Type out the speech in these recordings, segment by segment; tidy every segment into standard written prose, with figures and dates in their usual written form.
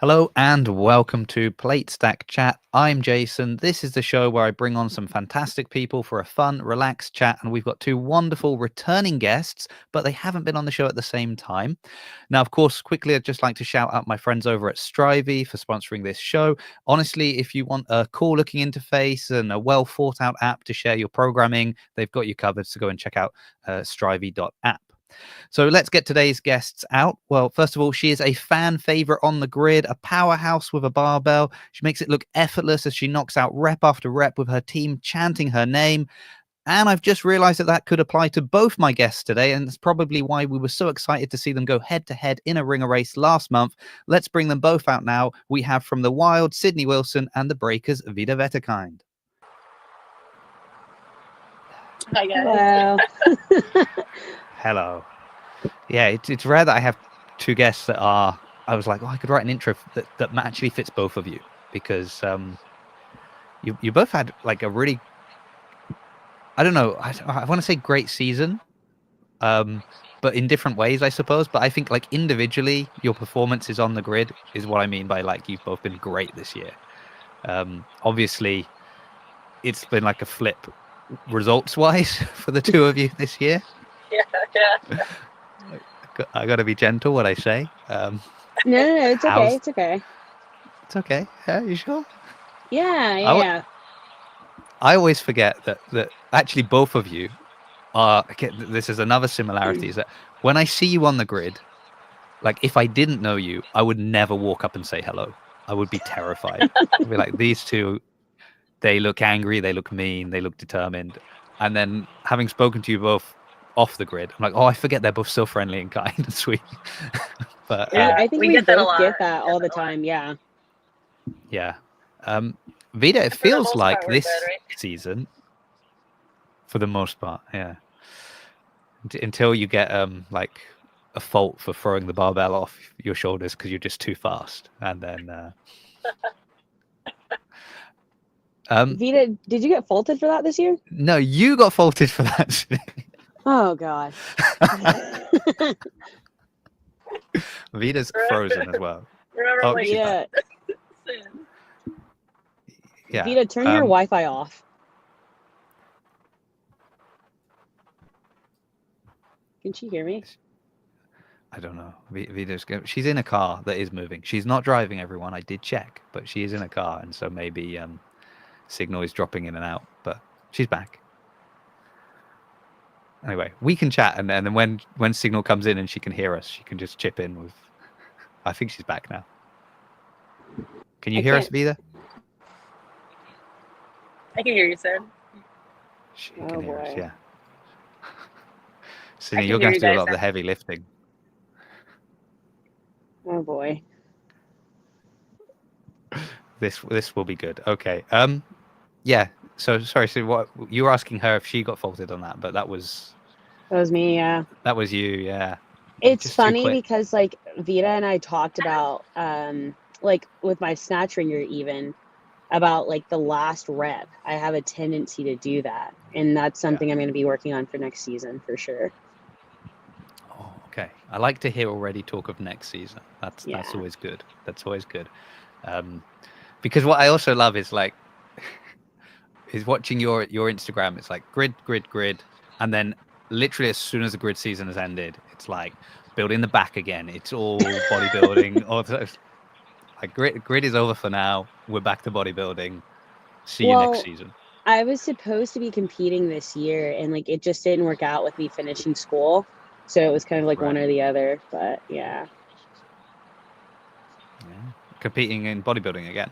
Hello and welcome to Plate Stack Chat. I'm Jason. This is the show where I bring on some fantastic people for a fun, relaxed chat, and we've got two wonderful returning guests, but they haven't been on the show at the same time. Now, of course, quickly, I'd just like to shout out my friends over at Strivey for sponsoring this show. Honestly, if you want a cool-looking interface and a well-thought-out app to share your programming, they've got you covered, so go and check out strivey.app. So let's get today's guests out. Well, first of all, she is a fan favorite on the grid, a powerhouse with a barbell. She makes it look effortless as she knocks out rep after rep with her team chanting her name. And I've just realized that could apply to both my guests today, and that's probably why we were so excited to see them go head-to-head in a ringer race last month. Let's bring them both out now. We have from the Wilds Sidney Wilson and the Breakers Vida Vitterkind. Hi, guys. Hello. Hello. Yeah, it's rare that I have two guests that are. I was like, I could write an intro that actually fits both of you, because you both had like a really, I don't know, I want to say great season, but in different ways, I suppose. But I think like individually, your performances on the grid is what I mean by like you've both been great this year. Obviously, it's been like a flip results-wise for the two of you this year. Yeah. I got to be gentle what I say. No, it's okay. It's okay. It's okay. Yeah, you sure? Yeah. I always forget that actually both of you are. This is another similarity, is that when I see you on the grid, like if I didn't know you, I would never walk up and say hello. I would be terrified. I'd be like, these two, they look angry, they look mean, they look determined. And then having spoken to you both off the grid, I'm like, I forget they're both so friendly and kind and sweet. But I think we get that a both lot. get that all the time. Yeah. yeah. Vida, it feels most like part, we're this good, right? season, for the most part, yeah. Until you get like a fault for throwing the barbell off your shoulders because you're just too fast, and then Vita, did you get faulted for that this year? no, you got faulted for that. Oh God. Vita's frozen as well. Remember, Oh, like, she's Vita, Yeah. Vita, turn your Wi-Fi off. Can she hear me? I don't know. Vita's she's in a car that is moving. She's not driving, everyone. I did check, but she is in a car, and so maybe signal is dropping in and out. But she's back. Anyway, we can chat, and then when signal comes in and she can hear us, she can just chip in with. I think she's back now. Can you hear us, Vida? I can hear you, sir. She can hear us, boy. yeah. Sydney, can you're going to hear do you a lot of guys the heavy lifting. Oh boy. This will be good. Okay. Yeah. So sorry. So what you were asking her if she got faulted on that, but that was me. Yeah. that was you. Yeah. It's Just too funny quick. because like Vita and I talked about like with my snatch ringer even about like the last rep. I have a tendency to do that, and that's something I'm going to be working on for next season for sure. Oh, okay. I like to hear already talk of next season. That's always good. That's always good. Because what I also love is like is watching your Instagram. It's like grid, and then literally as soon as the grid season has ended, it's like building the back again. It's all bodybuilding. Like grid is over for now. We're back to bodybuilding. See you next season. I was supposed to be competing this year, and like it just didn't work out with me finishing school. So it was kind of like one or the other. But yeah. Competing in bodybuilding again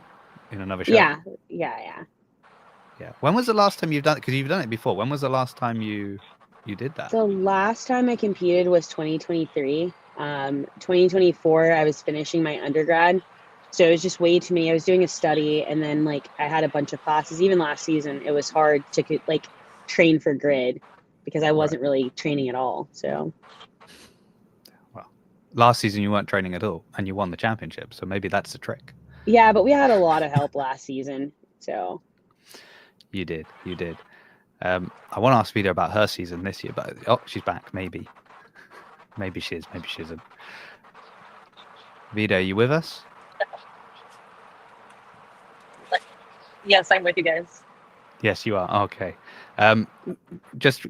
in another show. Yeah. When was the last time you've done it? Because you've done it before. When was the last time you did that? The last time I competed was 2023. 2024, I was finishing my undergrad. So it was just way too many. I was doing a study, and then like I had a bunch of classes. Even last season, it was hard to like train for grid because I wasn't really training at all. So. Well, last season you weren't training at all, and you won the championship. So maybe that's the trick. Yeah, but we had a lot of help last season. So. You did. I want to ask Vida about her season this year, but she's back. Maybe she is. Maybe she isn't. Vida, are you with us? Yes, I'm with you guys. Yes, you are. Okay. Just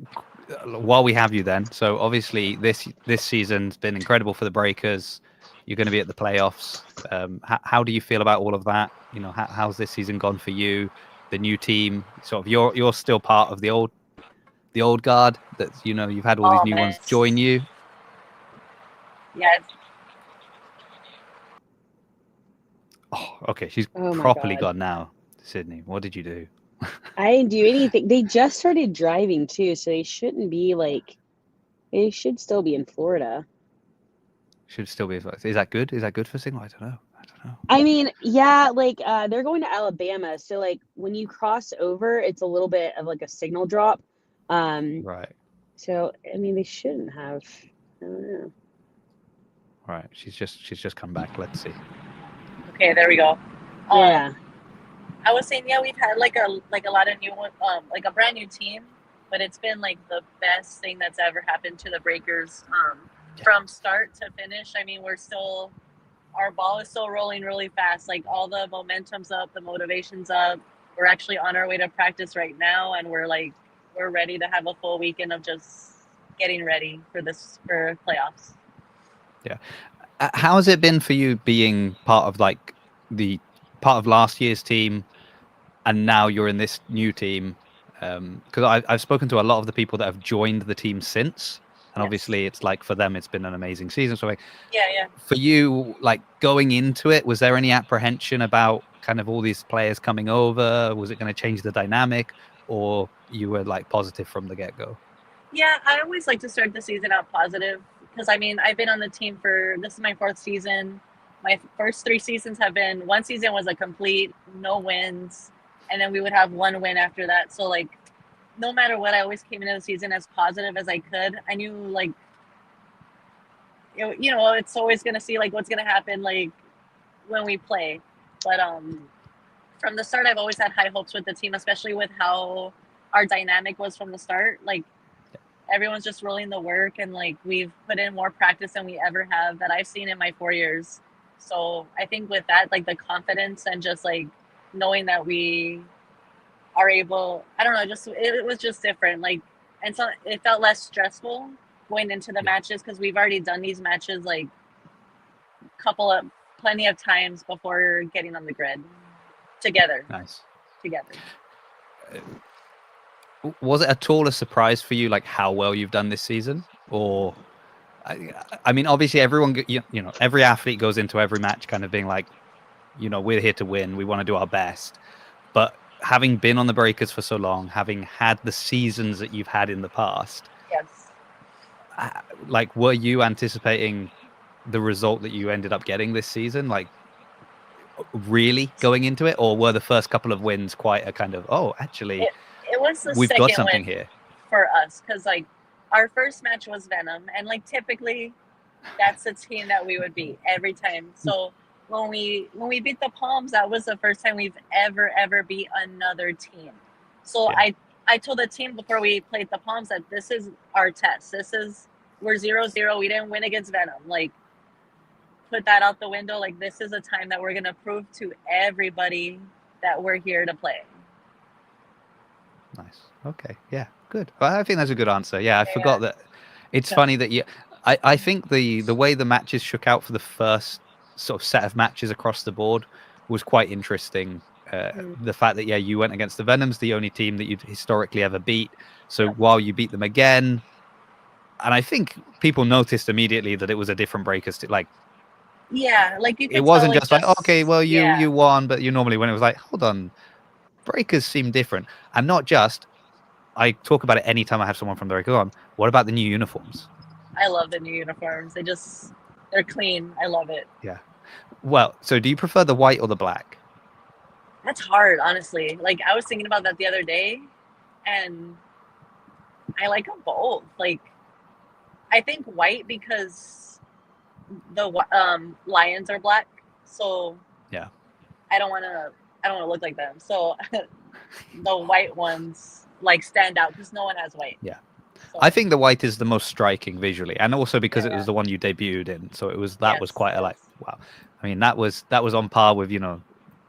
while we have you then, so obviously this season's been incredible for the Breakers. You're going to be at the playoffs. How do you feel about all of that? You know, how's this season gone for you? The new team, sort of, you're still part of the old guard. That you've had all these Oh new man. ones join you. Yeah. Oh, okay. She's Oh my properly God. gone now. Sydney, what did you do? I didn't do anything. They just started driving too, so they shouldn't be they should still be in Florida. Should still be. Is that good? Is that good for Signal? I don't know. I mean, yeah, they're going to Alabama, so when you cross over, it's a little bit of a signal drop. Right. So I mean, they shouldn't have. I don't know. Right. She's just come back. Let's see. Okay, there we go. Yeah. I was saying, yeah, we've had a lot of new a brand new team, but it's been the best thing that's ever happened to the Breakers from start to finish. I mean, our ball is still rolling really fast. All the momentum's up, the motivation's up. We're actually on our way to practice right now, and we're ready to have a full weekend of just getting ready for playoffs. Yeah. How has it been for you being part of part of last year's team, and now you're in this new team? Because I've spoken to a lot of the people that have joined the team since, and obviously it's for them it's been an amazing season. So yeah. For you, going into it, was there any apprehension about kind of all these players coming over? Was it going to change the dynamic, or you were positive from the get-go? Yeah, I always like to start the season out positive because I've been on the team this is my 4th season. My first 3 seasons have been, one season was a complete no wins, and then we would have 1 win after that. So no matter what, I always came into the season as positive as I could. I knew it's always going to see what's going to happen when we play. But from the start, I've always had high hopes with the team, especially with how our dynamic was from the start. Everyone's just rolling the work, and we've put in more practice than we ever have that I've seen in my 4 years. So I think with that, the confidence and just knowing that we are able, I don't know, it was just different. And so it felt less stressful going into the matches because we've already done these matches plenty of times before getting on the grid together. Nice. Together. Was it at all a surprise for you, how well you've done this season? Or, I mean, obviously everyone, every athlete goes into every match kind of being we're here to win. We want to do our best. But having been on the Breakers for so long, having had the seasons that you've had in the past, yes. Were you anticipating the result that you ended up getting this season? Really going into it? Or were the first couple of wins quite a kind of, actually... It was the we've second got something win here for us because our first match was Venom, and typically that's the team that we would beat every time. So when we beat the Palms, that was the first time we've ever beat another team. So Yeah. I told the team before we played the Palms that this is our test. We're 0-0. We didn't win against Venom. Put that out the window. This is a time that we're gonna prove to everybody that we're here to play. Nice. Okay. Yeah. Good. Well, I think that's a good answer. Yeah. I forgot that. It's funny that I think the way the matches shook out for the first sort of set of matches across the board was quite interesting. The fact that you went against the Venoms, the only team that you'd historically ever beat. So while you beat them again, and I think people noticed immediately that it was a different Breakers. Yeah, you could it wasn't tell, just okay, well you won, but you normally when it was hold on, Breakers seem different. And not just, I talk about it anytime I have someone from the Breakers on. What about the new uniforms? I love the new uniforms. They're clean. I love it. Yeah. Well, so do you prefer the white or the black? That's hard, honestly. I was thinking about that the other day, and I like them both. I think white because the Lions are black, so yeah, I don't want to look like them. So the white ones stand out because no one has white. Yeah. So, I think the white is the most striking visually, and also because it was the one you debuted in, so it was was quite a wow. I mean, that was on par with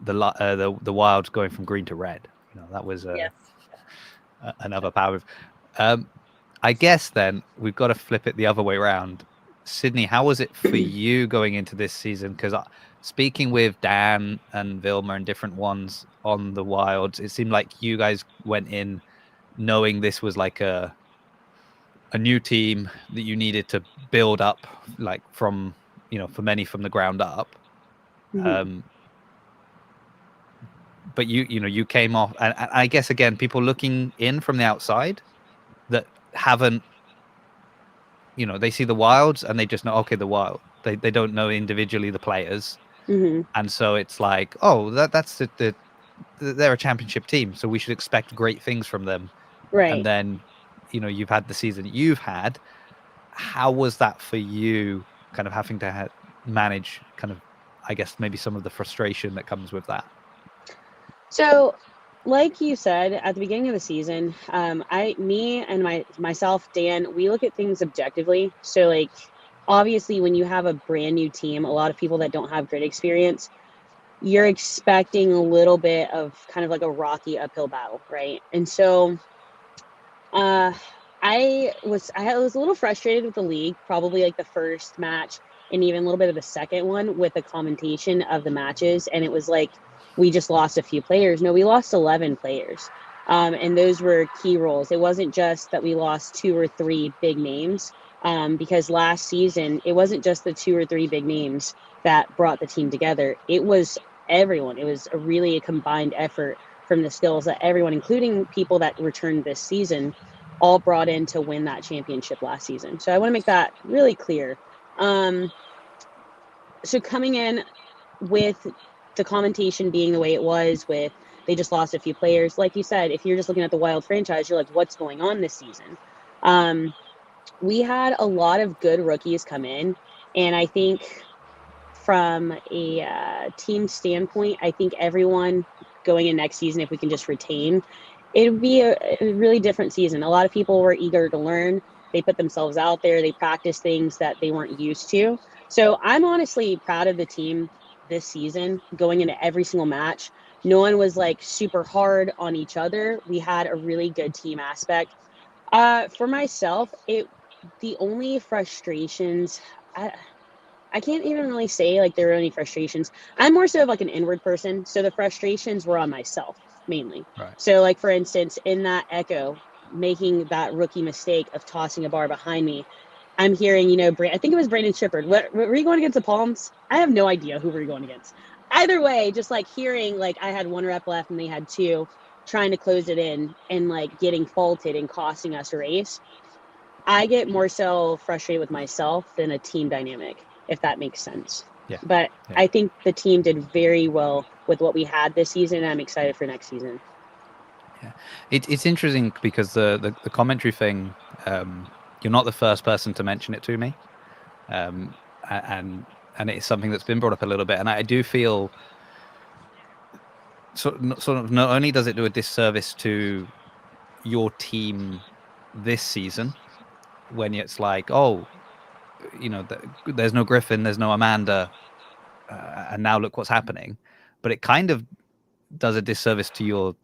the Wilds going from green to red. That was Yes. another power move. I guess then we've got to flip it the other way around. Sydney, how was it for you going into this season? Because speaking with Dan and Vilma and different ones on the Wilds, it seemed like you guys went in knowing this was like a new team that you needed to build up, like from for many from the ground up. Mhm. But you came off, and I guess again, people looking in from the outside that haven't, they see the Wilds and they just know, okay, the Wild. They don't know individually the players, Mhm. and so it's like, oh, that's they're a championship team, so we should expect great things from them. Right. And then, you've had the season you've had. How was that for you, kind of having to manage kind of, I guess, maybe some of the frustration that comes with that? So, like you said at the beginning of the season, me and myself, Dan, we look at things objectively. So, like, obviously, when you have a brand new team, a lot of people that don't have grid experience, you're expecting a little bit of kind of like a rocky uphill battle, right? And so, I was a little frustrated with the league, probably like the first match and even a little bit of the second one with the commentation of the matches, and it was like we just lost a few players. No, we lost 11 players, and those were key roles. It wasn't just that we lost 2 or 3 big names, because last season it wasn't just the 2 or 3 big names that brought the team together. It was everyone. It was really a combined effort from the skills that everyone, including people that returned this season, all brought in to win that championship last season. So I want to make that really clear. So coming in with the commentation being the way it was, with they just lost a few players, like you said, if you're just looking at the Wild franchise, you're like, what's going on this season? We had a lot of good rookies come in, and I think from a team standpoint, I think everyone going in next season, if we can just retain, it would be a really different season. A lot of people were eager to learn. They put themselves out there. They practiced things that they weren't used to. So I'm honestly proud of the team this season, going into every single match. No one was like super hard on each other. We had a really good team aspect. For myself, the only frustrations, I can't even really say like there were any frustrations. I'm more so of like an inward person. So the frustrations were on myself mainly. Right. So like, for instance, in that echo, making that rookie mistake of tossing a bar behind me, I'm hearing, I think it was Brandon Shippard. What were you going against the Palms? I have no idea who we were going against. Either way, just like hearing like I had 1 rep left and they had 2, trying to close it in and like getting faulted and costing us a race. I get more so frustrated with myself than a team dynamic, if that makes sense. Yeah. But I think the team did very well with what we had this season, and I'm excited for next season. Yeah, it's interesting because the commentary thing, you're not the first person to mention it to me, and it's something that's been brought up a little bit, and I do feel sort of not only does it do a disservice to your team this season when it's like, oh, there's no Griffin, there's no Amanda, and now look what's happening, but it kind of does a disservice to your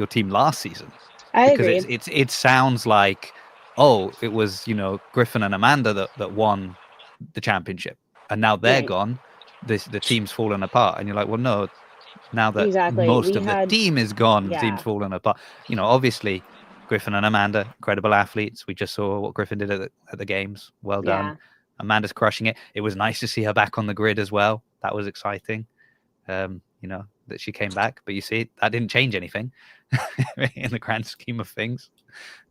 team last season. I because agree. it sounds like, oh, it was Griffin and Amanda that won the championship, and now they're Right. gone. The team's fallen apart, and you're like, well, no. Now that Exactly. most We of the had, team is gone, the yeah, team's fallen apart. Obviously, Griffin and Amanda, incredible athletes. We just saw what Griffin did at the games. Well done. yeah, Amanda's crushing it. It was nice to see her back on the grid as well. That was exciting. That she came back, but you see, that didn't change anything in the grand scheme of things.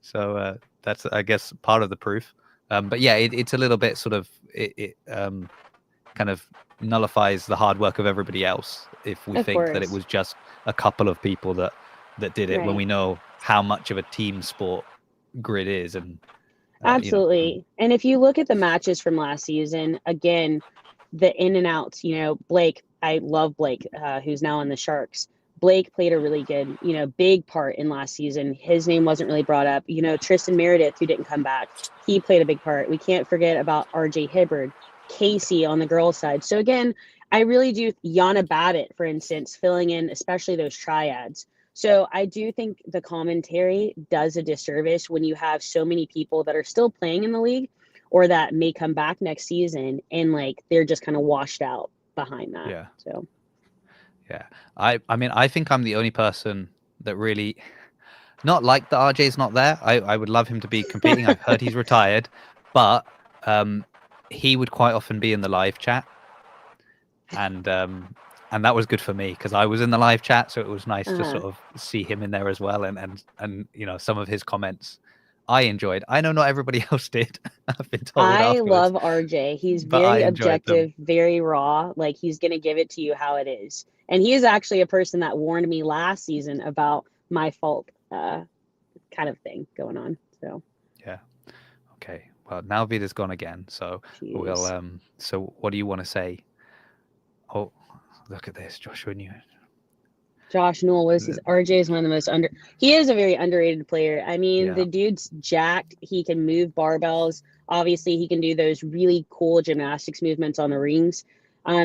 So that's, I guess, part of the proof. But yeah, it's a little bit sort of it kind of nullifies the hard work of everybody else if we of think that it course. was just a couple of people that did it, when Right. we know how much of a team sport grid is. And Absolutely. And if you look at the matches from last season, again, the in and outs, Blake, I love Blake, who's now in the Sharks. Blake played a really good, big part in last season. His name wasn't really brought up. Tristan Meredith, who didn't come back, he played a big part. We can't forget about RJ Hibbard, Casey on the girls' side. So again, I really do. Yana Babbitt, for instance, filling in, especially those triads. So I do think the commentary does a disservice when you have so many people that are still playing in the league or that may come back next season and like they're just kind of washed out behind that. Yeah. So Yeah. I mean, I think I'm the only person that really not like that RJ's not there. I would love him to be competing. I've heard he's retired, but he would quite often be in the live chat. And that was good for me because I was in the live chat, so it was nice to sort of see him in there as well, and you know, some of his comments I enjoyed. I know not everybody else did. I've been told I afterwards, love RJ. He's but I very enjoyed them. objective, very raw. Like he's gonna give it to you how it is. And he is actually a person that warned me last season about my fault kind of thing going on. So Yeah. Okay. Well, now Vida's gone again, so Jeez. we'll so what do you want to say? Oh, look at this, Joshua Newton. Josh Newell was his RJ is one of the most he is a very underrated player. I mean, the dude's jacked. He can move barbells. Obviously, he can do those really cool gymnastics movements on the rings.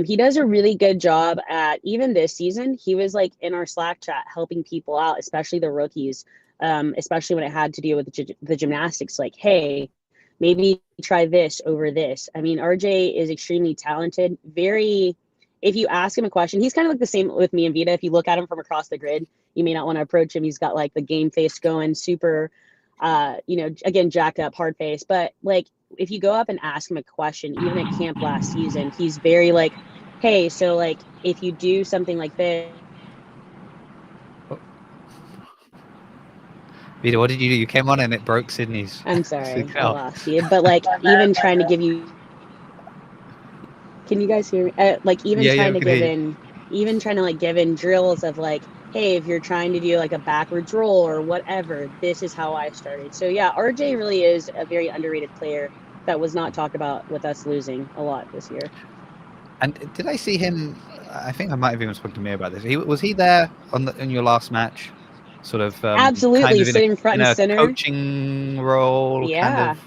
He does a really good job at, even this season, he was like in our Slack chat helping people out, especially the rookies, especially when it had to deal with the gymnastics. Like, hey, maybe try this over this. I mean, RJ is extremely talented, very. If you ask him a question, he's kind of like the same with me and Vita. If you look at him from across the grid, you may not want to approach him. He's got like the game face going, super, you know, again, jacked up, hard face. But like, if you go up and ask him a question, even at camp last season, he's very like, hey, so like, if you do something like this. Vita, what did you do? You came on and it broke Sydney's. I'm sorry, I lost you. But like, even trying to give you. Can you guys hear me? Like even trying to like give in drills of like, hey, if you're trying to do like a backwards roll or whatever, this is how I started. So yeah, RJ really is a very underrated player that was not talked about with us losing a lot this year. And did I see him? I think I might have even spoken to me about this. Was he there in your last match? Sort of absolutely kind of sitting front and center, coaching role. Yeah. Kind of.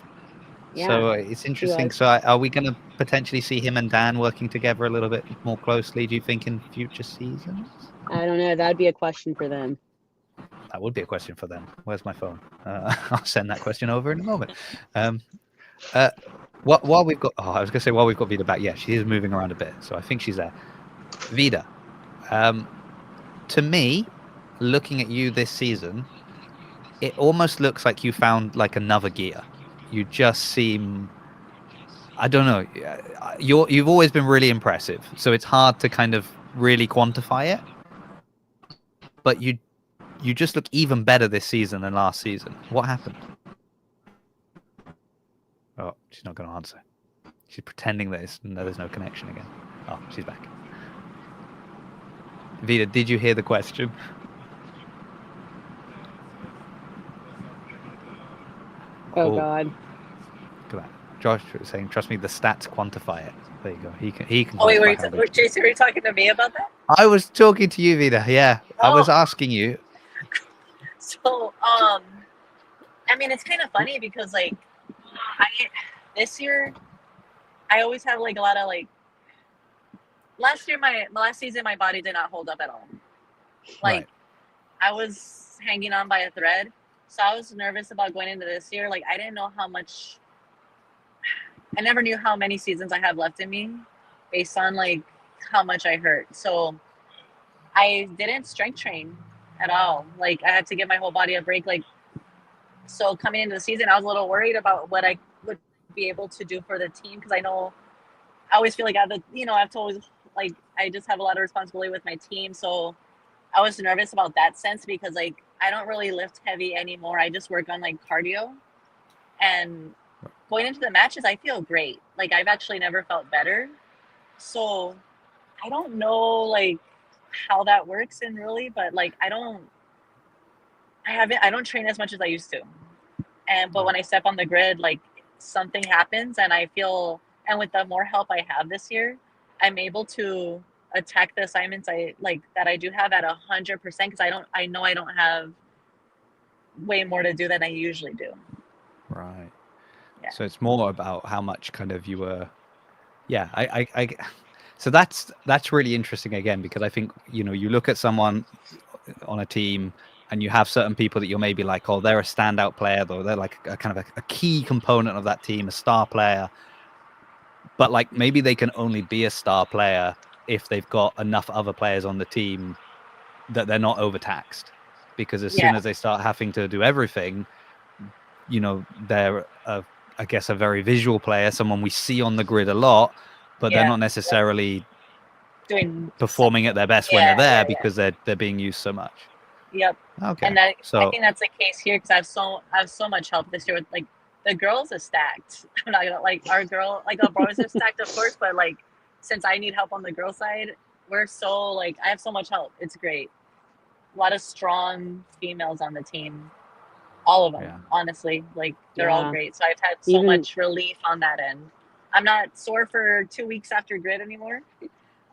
Yeah. So it's interesting. So are we going to potentially see him and Dan working together a little bit more closely, do you think, in future seasons? I don't know. That'd be a question for them. That would be a question for them. Where's my phone? I'll send that question over in a moment. While we've got, I was going to say while we've got Vida back, yeah, she is moving around a bit, so I think she's there. Vida, to me, looking at you this season, it almost looks like you found like another gear. You just seem, I don't know, you've always been really impressive, so it's hard to kind of really quantify it, but you just look even better this season than last season. What happened? Oh, she's not going to answer. She's pretending that there's no connection again. Oh, she's back. Vida, did you hear the question? Oh God. Come on. Josh was saying, trust me, the stats quantify it. There you go. He can. Oh, wait, Jason, were you talking to me about that? I was talking to you, Vida. Yeah. Oh. I was asking you. So, I mean, it's kind of funny because, like, this year, I always have, like, a lot of, like, last season, my body did not hold up at all. Like, Right. I was hanging on by a thread. So I was nervous about going into this year. Like, I didn't know I never knew how many seasons I have left in me based on, like, how much I hurt. So I didn't strength train at all. Like, I had to give my whole body a break. Like, so coming into the season, I was a little worried about what I would be able to do for the team. Cause I always feel like I have to always, like, I just have a lot of responsibility with my team. So I was nervous about that sense because, like, I don't really lift heavy anymore. I just work on, like, cardio. And going into the matches, I feel great. Like, I've actually never felt better. So I don't know, like, how that works in really, but, like, I don't train as much as I used to. But when I step on the grid, like, something happens and I feel, and with the more help I have this year, I'm able to attack the assignments that I do have at 100% because I know I don't have way more to do than I usually do. Right. Yeah. So it's more about how much kind of you were. Yeah. So that's really interesting again, because I think, you know, you look at someone on a team and you have certain people that you're maybe like, oh, they're a standout player, or they're like a kind of a key component of that team, a star player. But like maybe they can only be a star player if they've got enough other players on the team that they're not overtaxed. Because as soon as they start having to do everything, you know, they're I guess a very visual player, someone we see on the grid a lot, but they're not necessarily performing at their best when they're there because they're being used so much. Yep. Okay. And I think that's the case here, because I have so much help this year with, like, the girls are stacked. I'm not gonna, like, our boys are stacked, of course, but like, since I need help on the girl side, we're so, like, I have so much help. It's great. A lot of strong females on the team. All of them, honestly. Like, they're all great. So I've had so much relief on that end. I'm not sore for 2 weeks after grid anymore.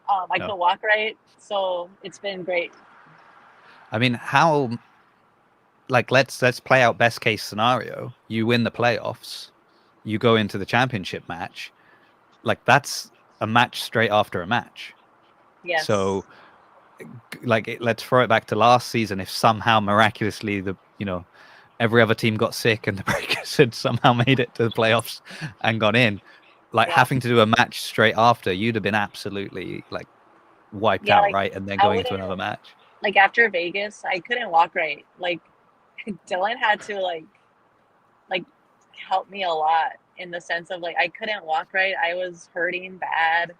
I can walk right, so it's been great. I mean, how, like, let's play out best case scenario. You win the playoffs, you go into the championship match. Like, that's a match straight after a match. Yes. So, like, let's throw it back to last season. If somehow miraculously every other team got sick and the Breakers had somehow made it to the playoffs and gone in, like having to do a match straight after, you'd have been absolutely like wiped out, like, right? And then going into another match. Like after Vegas, I couldn't walk right. Like Dylan had to like help me a lot, in the sense of like I couldn't walk right. I was hurting bad.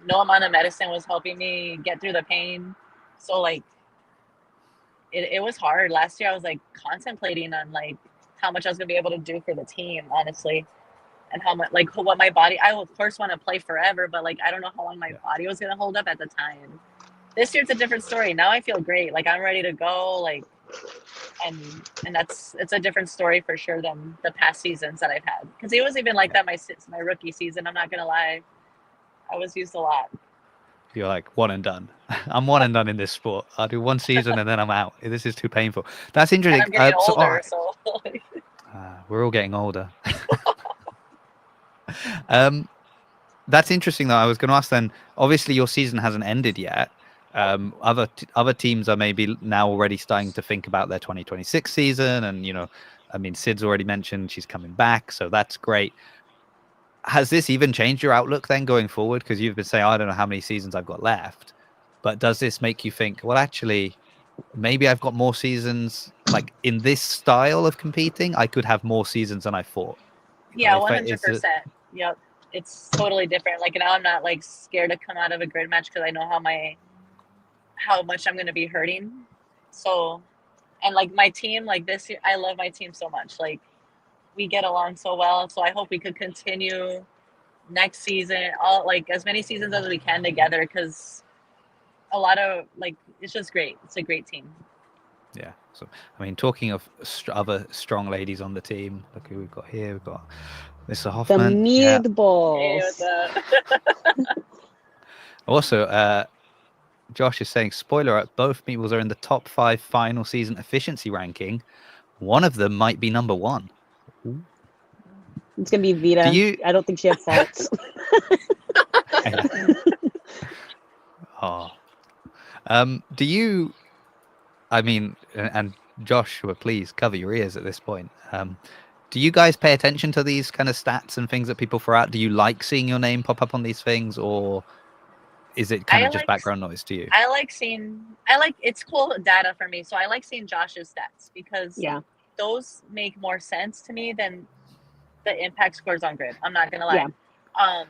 No amount of medicine was helping me get through the pain. So like it was hard. Last year I was like contemplating on like how much I was gonna be able to do for the team, honestly. And how much, like, what my body, I of course want to play forever, but like I don't know how long my body was gonna hold up at the time. This year it's a different story. Now I feel great. Like I'm ready to go. Like, and it's a different story for sure than the past seasons that I've had. Because it was even like that my rookie season. I'm not gonna lie, I was used a lot. You're like one and done. I'm one and done in this sport. I'll do one season and then I'm out. This is too painful. That's interesting. And I'm getting older, so we're all getting older. That's interesting though. I was going to ask then, obviously your season hasn't ended yet. Other teams are maybe now already starting to think about their 2026 season, and you know, I mean, Sid's already mentioned she's coming back, so that's great. Has this even changed your outlook then going forward? Because you've been saying, I don't know how many seasons I've got left, but does this make you think, well, actually, maybe I've got more seasons, like in this style of competing, I could have more seasons than I thought. Yeah, 100%. Yep. It's totally different. Like now I'm not like scared to come out of a grid match because I know how much I'm going to be hurting. So, and like my team, like this year, I love my team so much. Like we get along so well. So I hope we could continue next season, all like as many seasons as we can together, because a lot of like, it's just great. It's a great team. Yeah. So, I mean, talking of other strong ladies on the team, look who we've got here. We've got Mr. Hoffman. The Meatballs. Yeah. Also, Josh is saying, spoiler alert, both Meatballs are in the top 5 final season efficiency ranking. One of them might be number 1. Ooh. It's going to be Vita. I don't think she has faults. Do you, I mean, and Joshua, please cover your ears at this point. Do you guys pay attention to these kind of stats and things that people throw out? Do you like seeing your name pop up on these things, or is it kind of just background noise to you? It's cool data for me. So I like seeing Josh's stats because those make more sense to me than the impact scores on grid. I'm not going to lie. Yeah.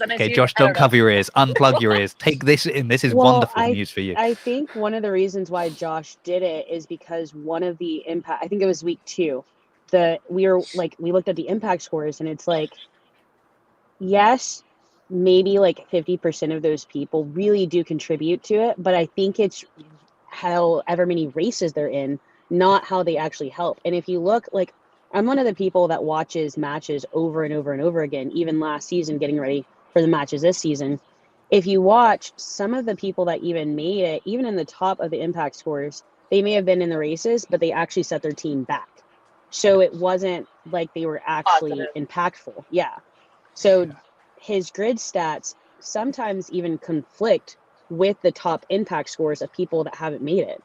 Okay, Josh, don't cover your ears. Unplug your ears. Take this in. This is wonderful news for you. I think one of the reasons why Josh did it is because one of the impact, I think it was week 2, we looked at the impact scores, and it's like, yes, maybe like 50% of those people really do contribute to it, but I think it's however many races they're in, not how they actually help. And if you look, like, I'm one of the people that watches matches over and over and over again, even last season, getting ready for the matches this season. If you watch some of the people that even made it, even in the top of the impact scores, they may have been in the races, but they actually set their team back. So it wasn't like they were actually impactful. Yeah. So his grid stats sometimes even conflict with the top impact scores of people that haven't made it.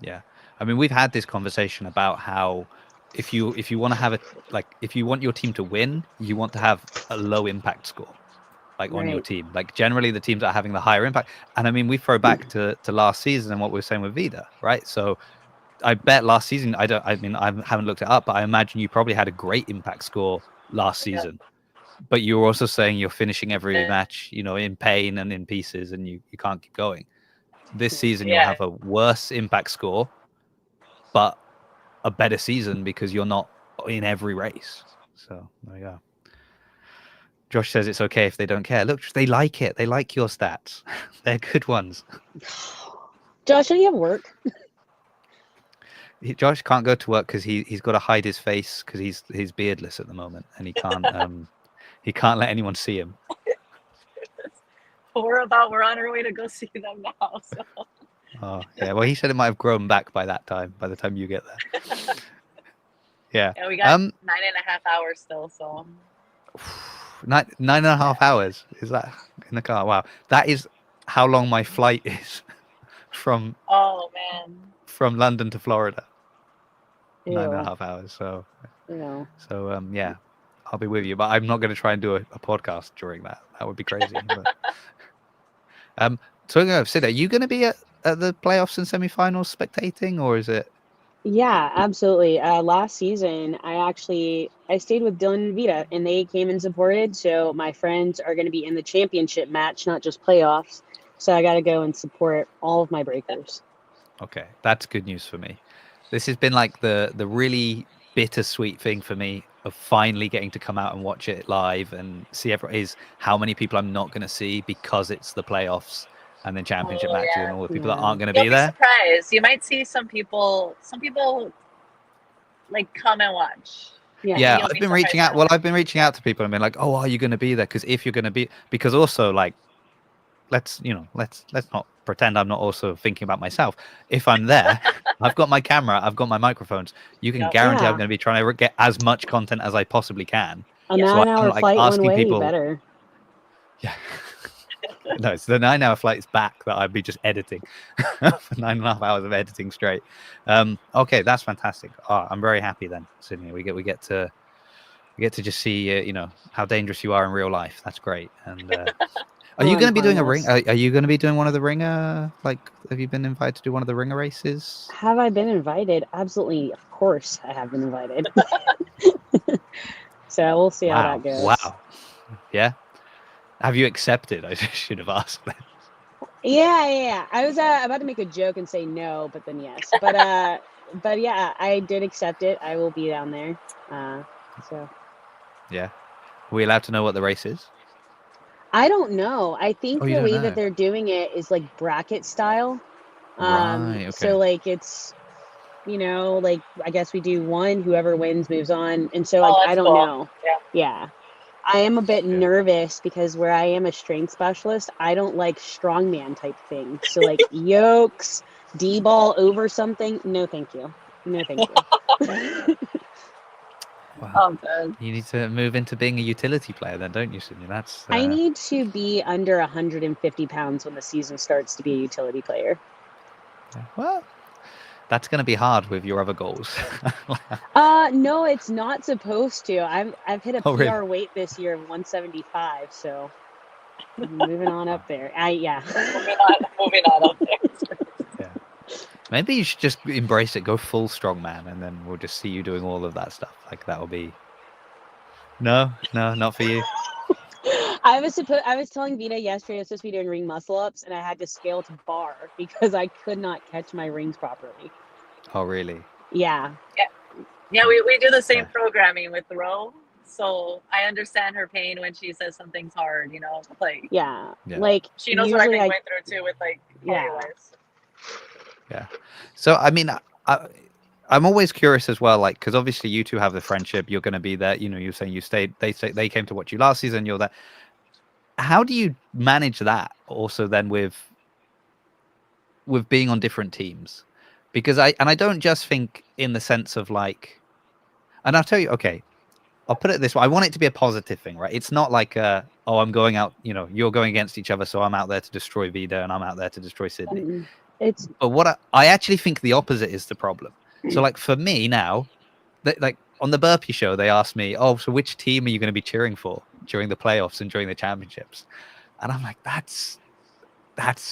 Yeah. I mean, we've had this conversation about how if you want to have a, like, if you want your team to win, you want to have a low impact score, like on your Right. team. Like generally the teams that are having the higher impact. And I mean, we throw back to last season and what we were saying with Vida, right? So I bet last season, I haven't looked it up, but I imagine you probably had a great impact score last season. But you're also saying you're finishing every match, you know, in pain and in pieces, and you can't keep going. This season you'll have a worse impact score, but a better season because you're not in every race. So there you go. Josh says it's okay if they don't care. Look, they like it. They like your stats. They're good ones. Josh, don't you have work? Josh can't go to work because he's got to hide his face because he's beardless at the moment, and he can't let anyone see him. We're on our way to go see them now. So. Oh yeah, well he said it might have grown back by that time. By the time you get there. Yeah. Yeah, we got 9.5 hours still. So. 9.5 hours is that in the car? Wow, that is how long my flight is from. Oh man. From London to Florida. Ew. 9.5 hours. So. Yeah. So yeah, I'll be with you, but I'm not going to try and do a podcast during that. That would be crazy. But, so Sid, are you going to be at the playoffs and semifinals spectating, or is it? Yeah, absolutely. Last season, I stayed with Dylan and Vida, and they came and supported. So my friends are going to be in the championship match, not just playoffs. So I got to go and support all of my breakers. Okay, that's good news for me. This has been like the really bittersweet thing for me of finally getting to come out and watch it live and see is how many people I'm not going to see because it's the playoffs and then championship matches and all the people that aren't going to be there. Surprised. You might see some people like come and watch. Yeah, I've been reaching out. Well, I've been reaching out to people and been like, "Oh, are you going to be there?" Because if you're going to be, because also like, let's not pretend I'm not also thinking about myself. If I'm there, I've got my camera, I've got my microphones. You can guarantee I'm going to be trying to get as much content as I possibly can. A 9-hour flight one way, people, better. Yeah. No, it's the 9-hour flights back that I'd be just editing for 9.5 hours of editing straight. Okay, that's fantastic. Oh, I'm very happy then, Sydney. We get to just see you know how dangerous you are in real life. That's great. And are you going to be doing a ring? Are you going to be doing one of the ringer? Like, have you been invited to do one of the ringer races? Have I been invited? Absolutely, of course, I have been invited. So we'll see how that goes. Wow. Yeah. Have you accepted? I should have asked that. Yeah. I was about to make a joke and say no, but then yes. But yeah, I did accept it. I will be down there. So. Yeah. Are we allowed to know what the race is? I don't know. I think the way that they're doing it is like bracket style. Right. Okay. So like it's, you know, like I guess we do one, whoever wins moves on, and so like I don't know. Yeah. I am a bit nervous because where I am a strength specialist, I don't like strongman type things. So like yokes, D-ball over something. No, thank you. No, thank you. Wow. You need to move into being a utility player then, don't you, Sydney? That's. I need to be under 150 pounds when the season starts to be a utility player. Well, that's going to be hard with your other goals. No, it's not supposed to. I've hit a PR really? weight this year of 175, so moving on up there. Yeah. Moving on up there. Yeah. Maybe you should just embrace it, go full strongman, and then we'll just see you doing all of that stuff. Like that'll be. No, not for you. I was telling Vida yesterday I was supposed to be doing ring muscle ups, and I had to scale to bar because I could not catch my rings properly. Oh, really? Yeah. Yeah, we do the same programming with row, so I understand her pain when she says something's hard. You know, like like she knows what I've been going through too with like Yeah. So I mean, I'm always curious as well, like because obviously you two have the friendship. You're going to be there. You know, you're saying you stayed. They came to watch you last season. You're there. How do you manage that also then with being on different teams? Because I don't just think in the sense of like, and I'll tell you, okay, I'll put it this way. I want it to be a positive thing, right? It's not like oh, I'm going out, you're going against each other, so I'm out there to destroy Vida and I'm out there to destroy Sydney. But what I actually think the opposite is the problem. So like for me now, like on the Burpee show, they asked me, oh, so which team are you going to be cheering for during the playoffs and during the championships? And I'm like, that's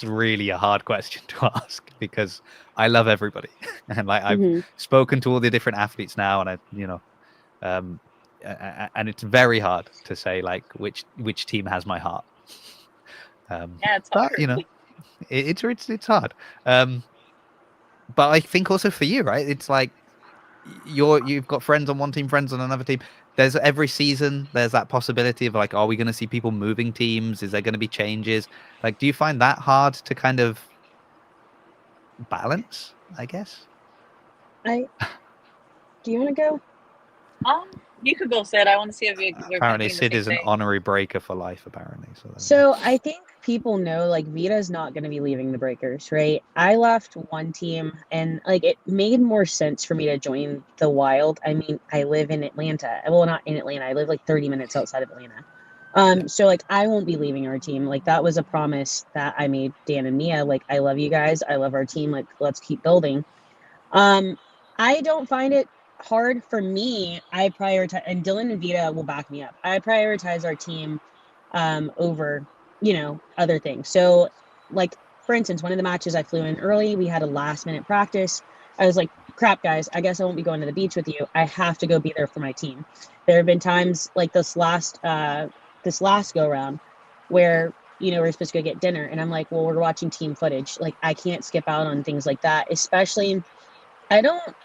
really a hard question to ask, because I love everybody. And like I've spoken to all the different athletes now, and and it's very hard to say like which team has my heart. It's hard. But it's hard. But I think also for you, right? It's like you've got friends on one team, friends on another team. There's every season there's that possibility of like, are we going to see people moving teams? Is there going to be changes? Like, do you find that hard to kind of balance, I guess? Do you want to go? You could go, Sid. I want to see if you're apparently Sid is an honorary breaker for life, apparently. So I think people know like Vita's not going to be leaving the Breakers, right? I left one team, and like it made more sense for me to join the Wild. I mean, I live in Atlanta. Well, not in Atlanta. I live like 30 minutes outside of Atlanta. So like I won't be leaving our team. Like that was a promise that I made Dan and Mia. Like, I love you guys. I love our team. Like, let's keep building. I don't find it hard. For me, I prioritize, and Dylan and Vita will back me up, I prioritize our team over other things. So like, for instance, one of the matches I flew in early, we had a last minute practice. I was like, crap guys, I guess I won't be going to the beach with you. I have to go be there for my team. There have been times like this last go round where we're supposed to go get dinner, and I'm like, well, we're watching team footage. Like, I can't skip out on things like that. Especially, I don't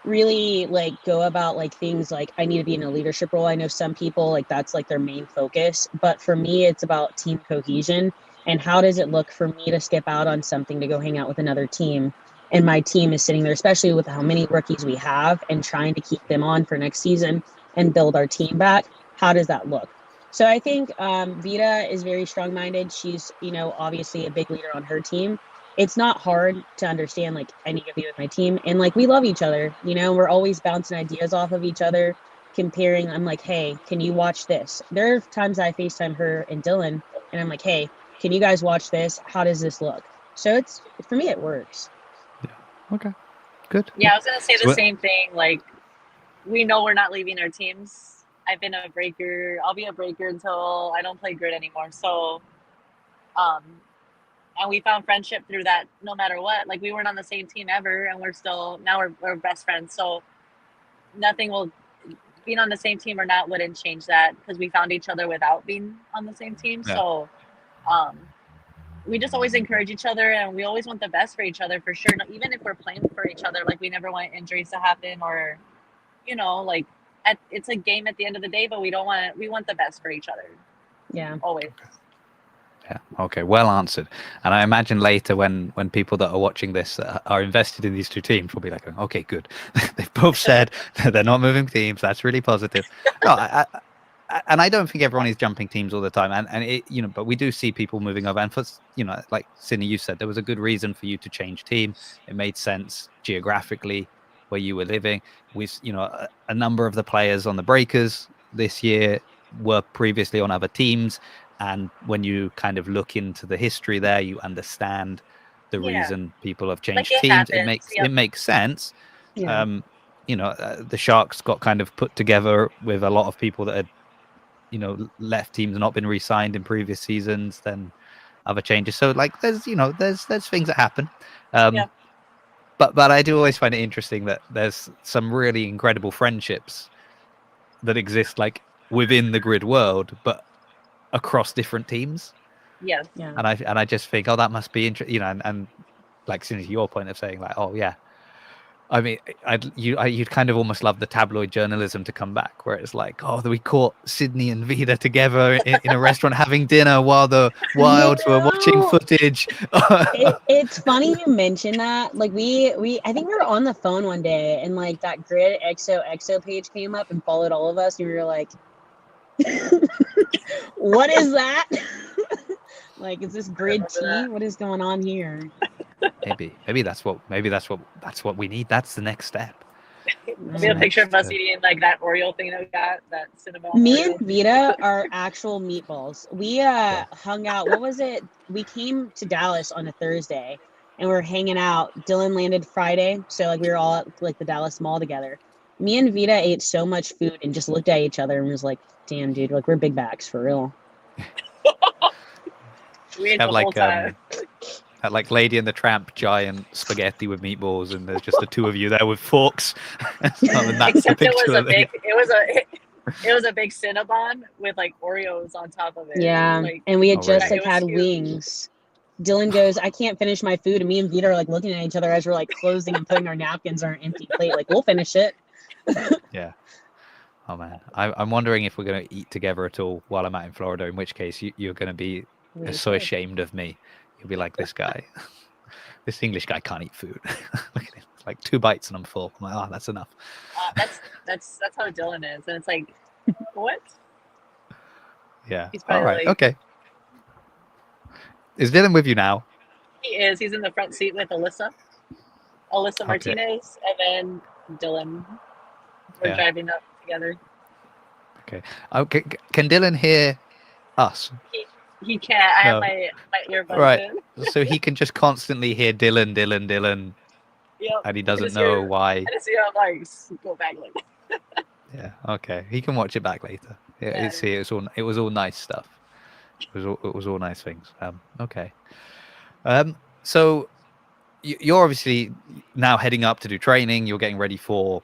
really like go about like things like I need to be in a leadership role. I know some people like that's like their main focus, but for me it's about team cohesion, and how does it look for me to skip out on something to go hang out with another team, and my team is sitting there, especially with how many rookies we have, and trying to keep them on for next season and build our team back. How does that look? So I think Vita is very strong-minded. She's obviously a big leader on her team. It's not hard to understand, like, I need to be with my team, and like we love each other, we're always bouncing ideas off of each other, comparing. I'm like, hey, can you watch this? There are times I FaceTime her and Dylan, and I'm like, hey, can you guys watch this? How does this look? So it's, for me, it works. Yeah. Okay. Good. Yeah, I was gonna say the same thing. Like, we know we're not leaving our teams. I've been a breaker. I'll be a breaker until I don't play grid anymore. So, and we found friendship through that no matter what. Like, we weren't on the same team ever, and we're best friends. So nothing will, being on the same team or not wouldn't change that, because we found each other without being on the same team. Yeah. So we just always encourage each other, and we always want the best for each other, for sure. Even if we're playing for each other, like, we never want injuries to happen, or, like, it's a game at the end of the day, but we want the best for each other. Yeah. Always. Yeah. Okay. Well answered. And I imagine later when people that are watching this are invested in these two teams will be like, okay, good. They've both said they're not moving teams. That's really positive. No, and I don't think everyone is jumping teams all the time. And it, but we do see people moving over. And for, like Sidney, you said, there was a good reason for you to change team. It made sense geographically where you were living. With, a number of the players on the Breakers this year were previously on other teams. And when you kind of look into the history there, you understand the reason people have changed teams. Happens. It makes sense. Yeah. The Sharks got kind of put together with a lot of people that had, left teams and not been re-signed in previous seasons, then other changes. So like there's things that happen. But I do always find it interesting that there's some really incredible friendships that exist like within the grid world, but across different teams. Yes. Yeah. And I just think, oh, that must be interesting, and like, to your point of saying like, oh yeah, I mean, you'd kind of almost love the tabloid journalism to come back, where it's like, oh, we caught Sidney and Vida together in a restaurant having dinner while the Wilds were watching footage. It's funny you mention that. Like I think we were on the phone one day, and like that Grid XOXO page came up and followed all of us, and we were like, what is that? Like, is this Grid tea? What is going on here? Maybe that's what we need. That's the next step. There'll be a picture of us eating like that Oreo thing that we got, that Cinnabon Me Oreo. and Vita are actual meatballs. We hung out. What was it? We came to Dallas on a Thursday, and we were hanging out. Dylan landed Friday, so like we were all at like the Dallas Mall together. Me and Vita ate so much food and just looked at each other and was like, "Damn, dude, like we're big bags for real." We ate Have the like whole time. Had like Lady and the Tramp giant spaghetti with meatballs, and there's just the two of you there with forks. That's the Except it was picture a of it. it was a big Cinnabon with like Oreos on top of it. Yeah, Like, and we had Oh, just really? like It was had huge. wings. Dylan goes, "I can't finish my food," and me and Vita are like looking at each other as we're like closing and putting our napkins on our empty plate. Like, we'll finish it. Yeah. Oh man, I'm wondering if we're going to eat together at all while I'm out in Florida. In which case, you're going to be We so should. ashamed of me. You'll be like, this guy, this English guy can't eat food. Look at him. It's like 2 bites and I'm full. I'm like, oh, that's enough. That's how Dylan is, and it's like, what? Yeah. He's All probably right. like- Okay. Is Dylan with you now? He is. He's in the front seat with Alyssa Okay. Martinez, and then Dylan. We're Yeah. driving up together. Okay. Can Dylan hear us? He can't. I No. have my earbuds Right. in. So he can just constantly hear Dylan, Yep. and he I doesn't just know hear- why. I just see I'm like, go back like. Yeah. Okay. He can watch it back later. Yeah. Yeah. See, it was all nice stuff. It was all nice things. Okay. So you're obviously now heading up to do training. You're getting ready for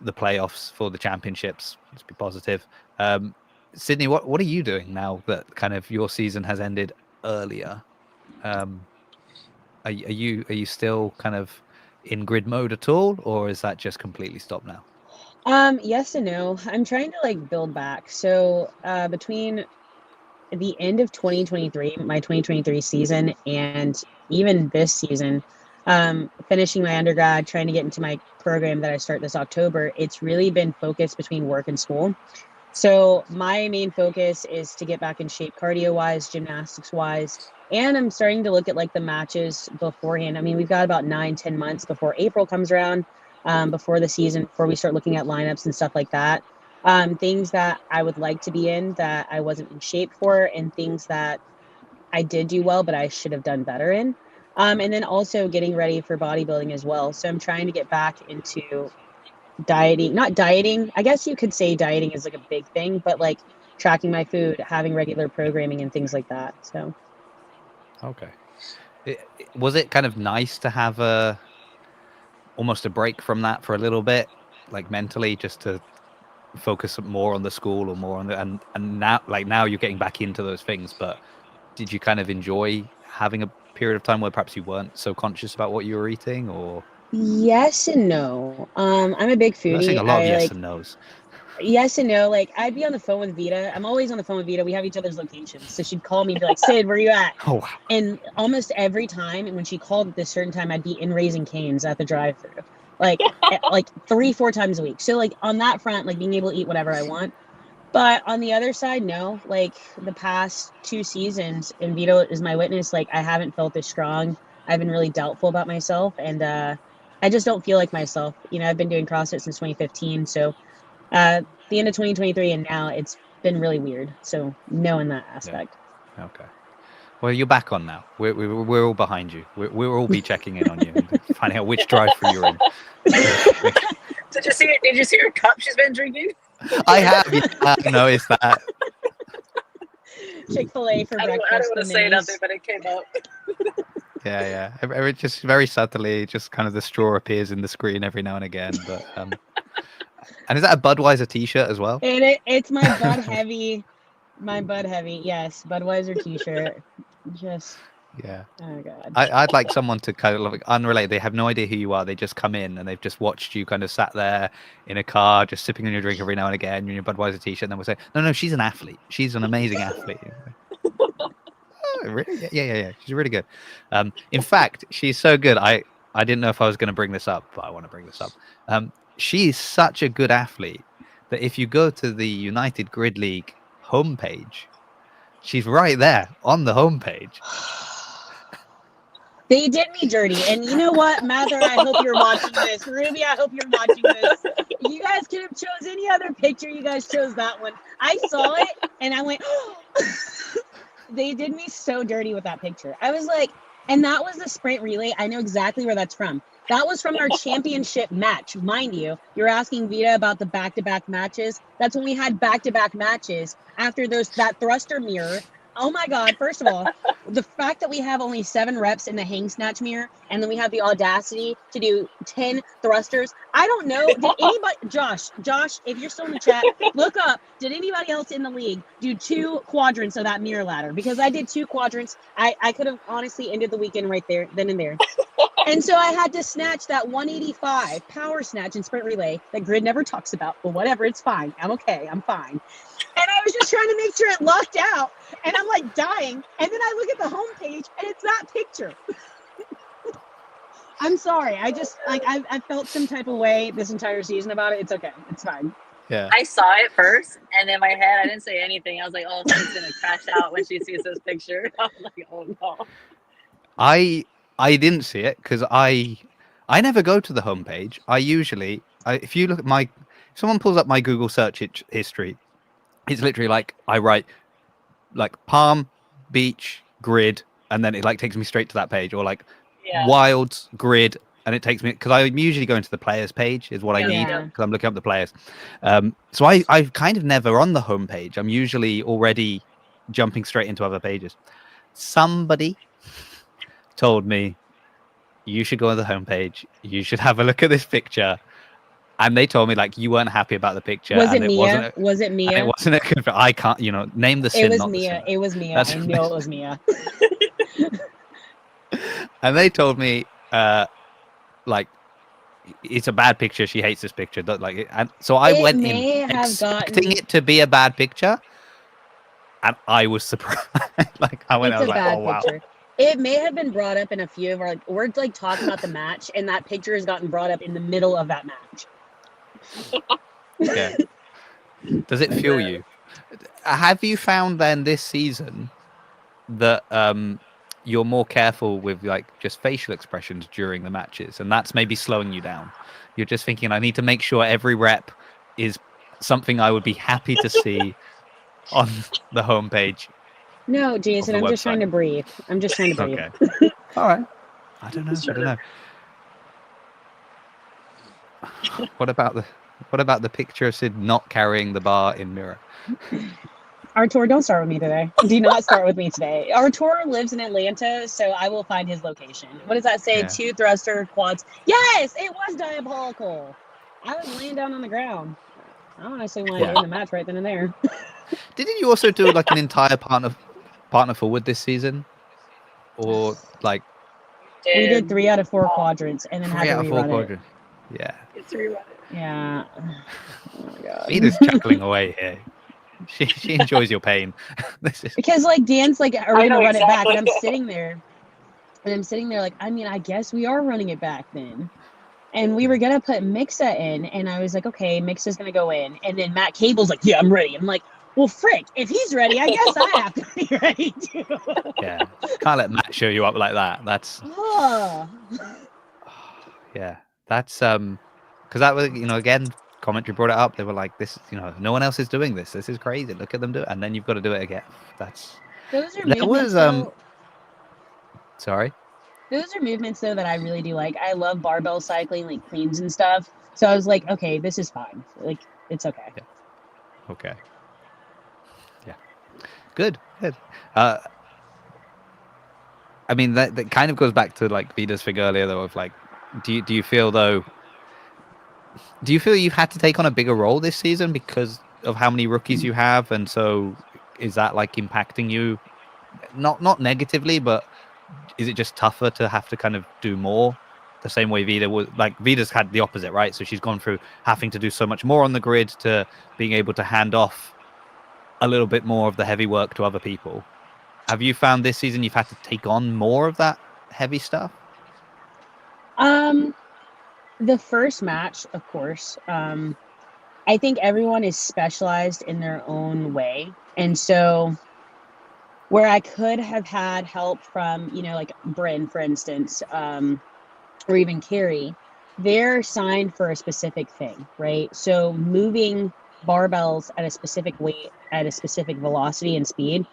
the playoffs, for the championships. Let's be positive. Sydney, what are you doing now that kind of your season has ended earlier? Are you still kind of in grid mode at all, or is that just completely stopped now? Yes and no. I'm trying to like build back. So between the end of 2023, my 2023 season, and even this season, finishing my undergrad, trying to get into my program that I start this October, it's really been focused between work and school. So my main focus is to get back in shape cardio-wise, gymnastics-wise, and I'm starting to look at like the matches beforehand. I mean, we've got about 9-10 months before April comes around, before the season, before we start looking at lineups and stuff like that. Things that I would like to be in that I wasn't in shape for, and things that I did do well, but I should have done better in. And then also getting ready for bodybuilding as well. So I'm trying to get back into dieting, not dieting. I guess you could say dieting is like a big thing, but like tracking my food, having regular programming and things like that. So. Okay. Was it kind of nice to have almost a break from that for a little bit, like mentally, just to focus more on the school or more on the and now you're getting back into those things, but did you kind of enjoy having a period of time where perhaps you weren't so conscious about what you were eating? Or Yes and no. I'm a big you're saying foodie. a lot of I yes like and no's. yes and no. Like I'd be on the phone with Vita. I'm always on the phone with Vita. We have each other's locations. So she'd call me and be like, "Sid, where you at?" Oh wow. And almost every time, when she called at this certain time, I'd be in Raising Cane's at the drive-thru, like 3-4 times a week. So like on that front, like being able to eat whatever I want. But on the other side, no. Like the past 2 seasons, and Vito is my witness. Like I haven't felt this strong. I've been really doubtful about myself, and I just don't feel like myself. You know, I've been doing CrossFit since 2015, so the end of 2023 and now it's been really weird. So no, in that aspect. Okay. Well, you're back on now. We're all behind you. We'll all be checking in on you and finding out which drive-thru you're in. Did you see her cup she's been drinking? I have. Yeah, I noticed that. Chick-fil-A for I breakfast. don't want to say minis. nothing, but it came up. Yeah. It just very subtly, just kind of the straw appears in the screen every now and again. But and is that a Budweiser T-shirt as well? And it's my Bud Heavy. My Bud Heavy, yes, Budweiser T-shirt. Just Yeah. oh god. I'd like someone to kind of like unrelated. They have no idea who you are. They just come in and they've just watched you kind of sat there in a car, just sipping on your drink every now and again, in your Budweiser T-shirt. And then we'll say, no, she's an athlete. She's an amazing athlete. Oh, really? Yeah. She's really good. In fact, she's so good. I didn't know if I was going to bring this up, but I want to bring this up. She's such a good athlete that if you go to the United Grid League homepage, she's right there on the homepage. They did me dirty. And you know what, Mather, I hope you're watching this. Ruby, I hope you're watching this. You guys could have chose any other picture. You guys chose that one. I saw it and I went, oh. They did me so dirty with that picture. I was like, and that was the sprint relay. I know exactly where that's from. That was from our championship match. Mind you, you're asking Vita about the back-to-back matches. That's when we had back-to-back matches after that thruster mirror. Oh my God, first of all, the fact that we have only 7 reps in the hang snatch mirror, and then we have the audacity to do 10 thrusters. I don't know. Did anybody, Josh, if you're still in the chat, look up, did anybody else in the league do 2 quadrants of that mirror ladder? Because I did 2 quadrants. I could have honestly ended the weekend right there, then and there. And so I had to snatch that 185 power snatch and sprint relay that Grid never talks about, but whatever, it's fine. I'm okay. I'm fine. And I was just trying to make sure it locked out, and I'm like dying. And then I look at the homepage, and it's that picture. I'm sorry. I just I felt some type of way this entire season about it. It's okay. It's fine. Yeah. I saw it first, and in my head, I didn't say anything. I was like, "Oh, she's gonna crash out when she sees this picture." I'm like, "Oh no." I didn't see it because I never go to the homepage. I usually, if you look at if someone pulls up my Google search history, it's literally like I write like Palm Beach Grid, and then it like takes me straight to that page, or like Wilds Grid, and it takes me, because I'm usually going to the players page is what I need, because I'm looking up the players. So I've kind of never on the homepage. I'm usually already jumping straight into other pages. Somebody told me, you should go on the homepage, you should have a look at this picture, and they told me like you weren't happy about the picture. Was it and Mia? Was it Mia? It wasn't a good. I can't, name the sin. It was not Mia. the sin. It was Mia. That's I know it was Mia. And they told me like it's a bad picture. She hates this picture. And so I went in expecting it to be a bad picture, and I was surprised. I was like, oh wow. Picture. It may have been brought up in a few of our, we're like talking about the match, and that picture has gotten brought up in the middle of that match. Yeah. Does it fuel you? Have you found then this season that you're more careful with like just facial expressions during the matches, and that's maybe slowing you down? You're just thinking, I need to make sure every rep is something I would be happy to see on the homepage. No, Jason, I'm just trying to breathe. I'm just trying to breathe. Okay. All right. I don't know. Sure. I don't know. What about the picture of Sid not carrying the bar in mirror? Artur, don't start with me today. Do not start with me today. Artur lives in Atlanta, so I will find his location. What does that say? Yeah. 2 thruster quads. Yes, it was diabolical. I was laying down on the ground. I honestly wanted to end the match right then and there. Didn't you also do like an entire partner forward this season, or like? We did 3 out of 4 quadrants, and then had to rerun it. Yeah. It's rerun it. Yeah. Oh my God. Edith's chuckling away here. She enjoys your pain. Because like Dan's like ready to run it back, and I'm sitting there like, I mean, I guess we are running it back then. And we were gonna put Mixa in, and I was like, okay, Mixa's gonna go in, and then Matt Cable's like, yeah, I'm ready. I'm like, well, frick, if he's ready, I guess I have to be ready too. Yeah, can't let Matt show you up like that. That's yeah, that's because that was, again, commentary brought it up. They were like, this, no one else is doing this. This is crazy. Look at them do it, and then you've got to do it again. Those are movements. Sorry. Those are movements though that I really do like. I love barbell cycling, like cleans and stuff. So I was like, okay, this is fine. Like, it's okay. Yeah. Okay. Yeah. Good. I mean, that kind of goes back to like Vita's thing earlier, though, of like, do you feel you've had to take on a bigger role this season because of how many rookies you have, and so is that like impacting you? Not negatively, but is it just tougher to have to kind of do more? The same way Vita was, like Vita's had the opposite, right? So she's gone through having to do so much more on the grid to being able to hand off a little bit more of the heavy work to other people. Have you found this season you've had to take on more of that heavy stuff? The first match, of course. I think everyone is specialized in their own way. And so where I could have had help from, like Bryn, for instance, or even Carrie, they're signed for a specific thing, right? So moving barbells at a specific weight, at a specific velocity and speed,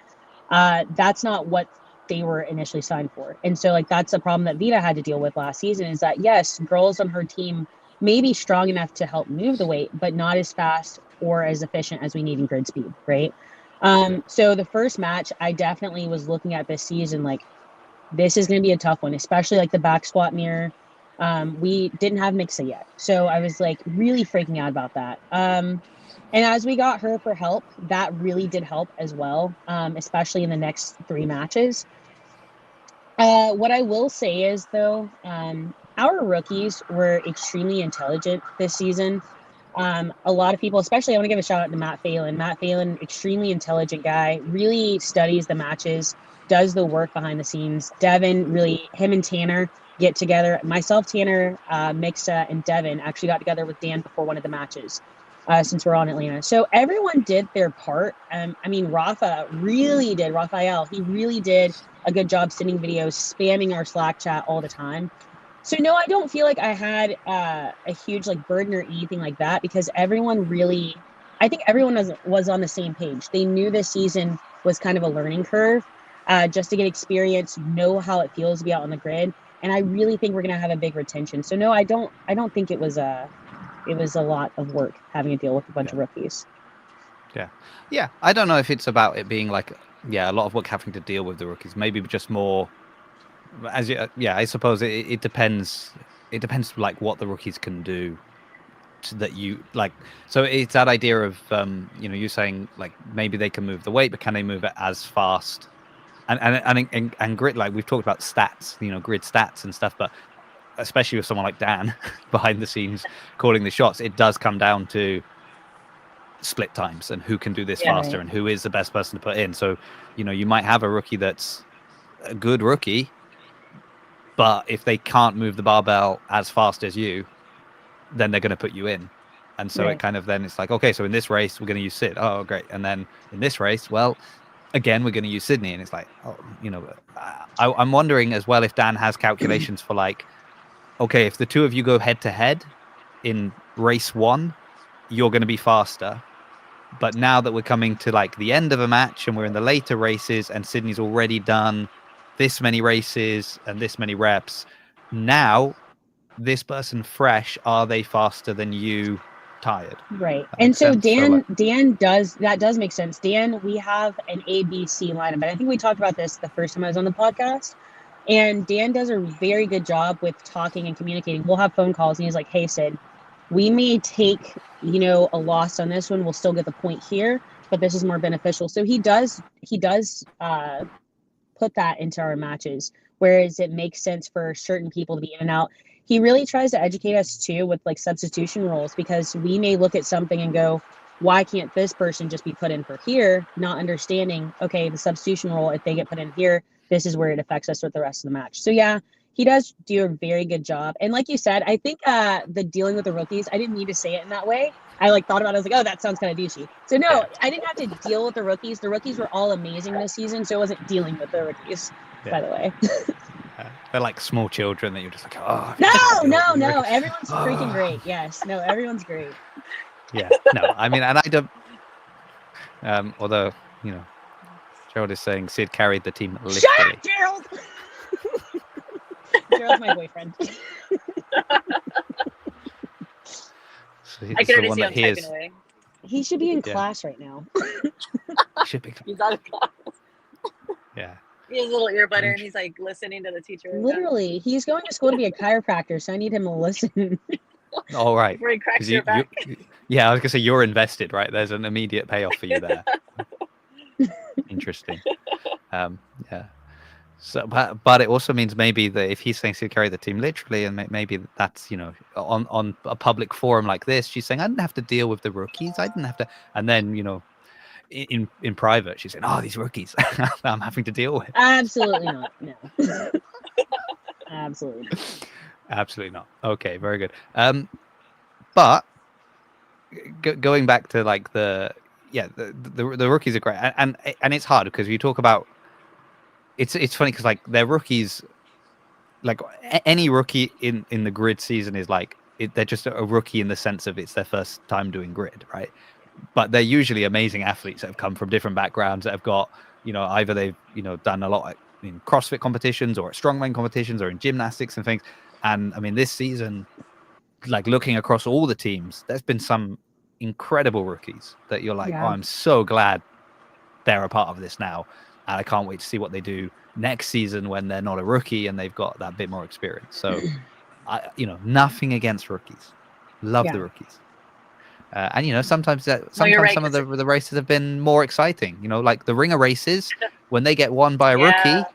that's not what they were initially signed for. And so like that's a problem that Vita had to deal with last season, is that yes, girls on her team may be strong enough to help move the weight, but not as fast or as efficient as we need in grid speed, right? So the first match, I definitely was looking at this season like, this is going to be a tough one, especially like the back squat mirror. We didn't have Mixa yet, so I was like really freaking out about that. And as we got her for help, that really did help as well, especially in the next 3 matches. What I will say is, though, our rookies were extremely intelligent this season. A lot of people, especially I want to give a shout out to Matt Phelan. Matt Phelan, extremely intelligent guy, really studies the matches, does the work behind the scenes. Devin, really, him and Tanner get together. Myself, Tanner, Mixa, and Devin actually got together with Dan before one of the matches. Since we're on Atlanta. So everyone did their part. I mean, Raphael, he really did a good job sending videos, spamming our Slack chat all the time. So no, I don't feel like I had a huge like burden or anything like that, because everyone really, I think everyone was on the same page. They knew this season was kind of a learning curve, just to get experience, know how it feels to be out on the grid. And I really think we're going to have a big retention. So no, I don't think it was a lot of work having to deal with a bunch of rookies. Yeah. I don't know if it's about it being like, a lot of work having to deal with the rookies. Maybe just more, I suppose it depends. It depends like what the rookies can do that you like. So it's that idea of, you saying like maybe they can move the weight, but can they move it as fast? And grid, like we've talked about stats, grid stats and stuff, but especially with someone like Dan behind the scenes calling the shots, it does come down to split times and who can do this faster and who is the best person to put in. So, you might have a rookie that's a good rookie, but if they can't move the barbell as fast as you, then they're going to put you in. And so it kind of then it's like, okay, so in this race, we're going to use Sid. Oh, great. And then in this race, well, again, we're going to use Sydney. And it's like, I'm wondering as well if Dan has calculations for like, okay, if the two of you go head to head in race 1, you're going to be faster. But now that we're coming to like the end of a match and we're in the later races and Sydney's already done this many races and this many reps, now this person fresh, are they faster than you tired? Right. And so Dan does make sense. Dan, we have an ABC lineup, but I think we talked about this the first time I was on the podcast. And Dan does a very good job with talking and communicating. We'll have phone calls and he's like, hey, Sid, we may take, a loss on this one. We'll still get the point here, but this is more beneficial. So he does put that into our matches, whereas it makes sense for certain people to be in and out. He really tries to educate us too with like substitution rules, because we may look at something and go, why can't this person just be put in for here? Not understanding, okay, the substitution rule, if they get put in here, this is where it affects us with the rest of the match. So yeah, he does do a very good job. And like you said, I think the dealing with the rookies, I didn't need to say it in that way. I like thought about it. I was like, oh, that sounds kind of douchey. So no, I didn't have to deal with the rookies. The rookies were all amazing this season, so it wasn't dealing with the rookies, by the way. They're like small children that you're just like, oh. No. Everyone's freaking great. Yes. No, everyone's great. Yeah. No, I mean, and I don't, although, Gerald is saying Sid carried the team literally. Shut up, Gerald! Gerald's my boyfriend. So I can already see him typing away. He should be in class right now. Should be. He's out of class. Yeah. He has a little earbud and he's like listening to the teacher. Literally, he's going to school to be a chiropractor, so I need him to listen. All right. Before he cracks your back. Yeah, I was gonna say you're invested, right? There's an immediate payoff for you there. Interesting. Yeah. So, but it also means maybe that if he's saying to carry the team literally, and maybe that's on a public forum like this, she's saying I didn't have to deal with the rookies. I didn't have to, and then in private, she's saying, oh, these rookies I'm having to deal with. Absolutely not. No. Absolutely not. Absolutely not. Okay, very good. But going back to like the rookies are great, and it's hard because you talk about it's funny because like they're rookies. Like any rookie in the grid season is like they're just a rookie in the sense of it's their first time doing grid, right? But they're usually amazing athletes that have come from different backgrounds that have got, either they've done a lot in CrossFit competitions or at strongman competitions or in gymnastics and things. And I mean, this season, like looking across all the teams, there's been some incredible rookies that you're like, oh, I'm so glad they're a part of this now, and I can't wait to see what they do next season when they're not a rookie and they've got that bit more experience. So, nothing against rookies, love the rookies, and sometimes right, some of the races have been more exciting. Like the ringer races when they get won by a rookie,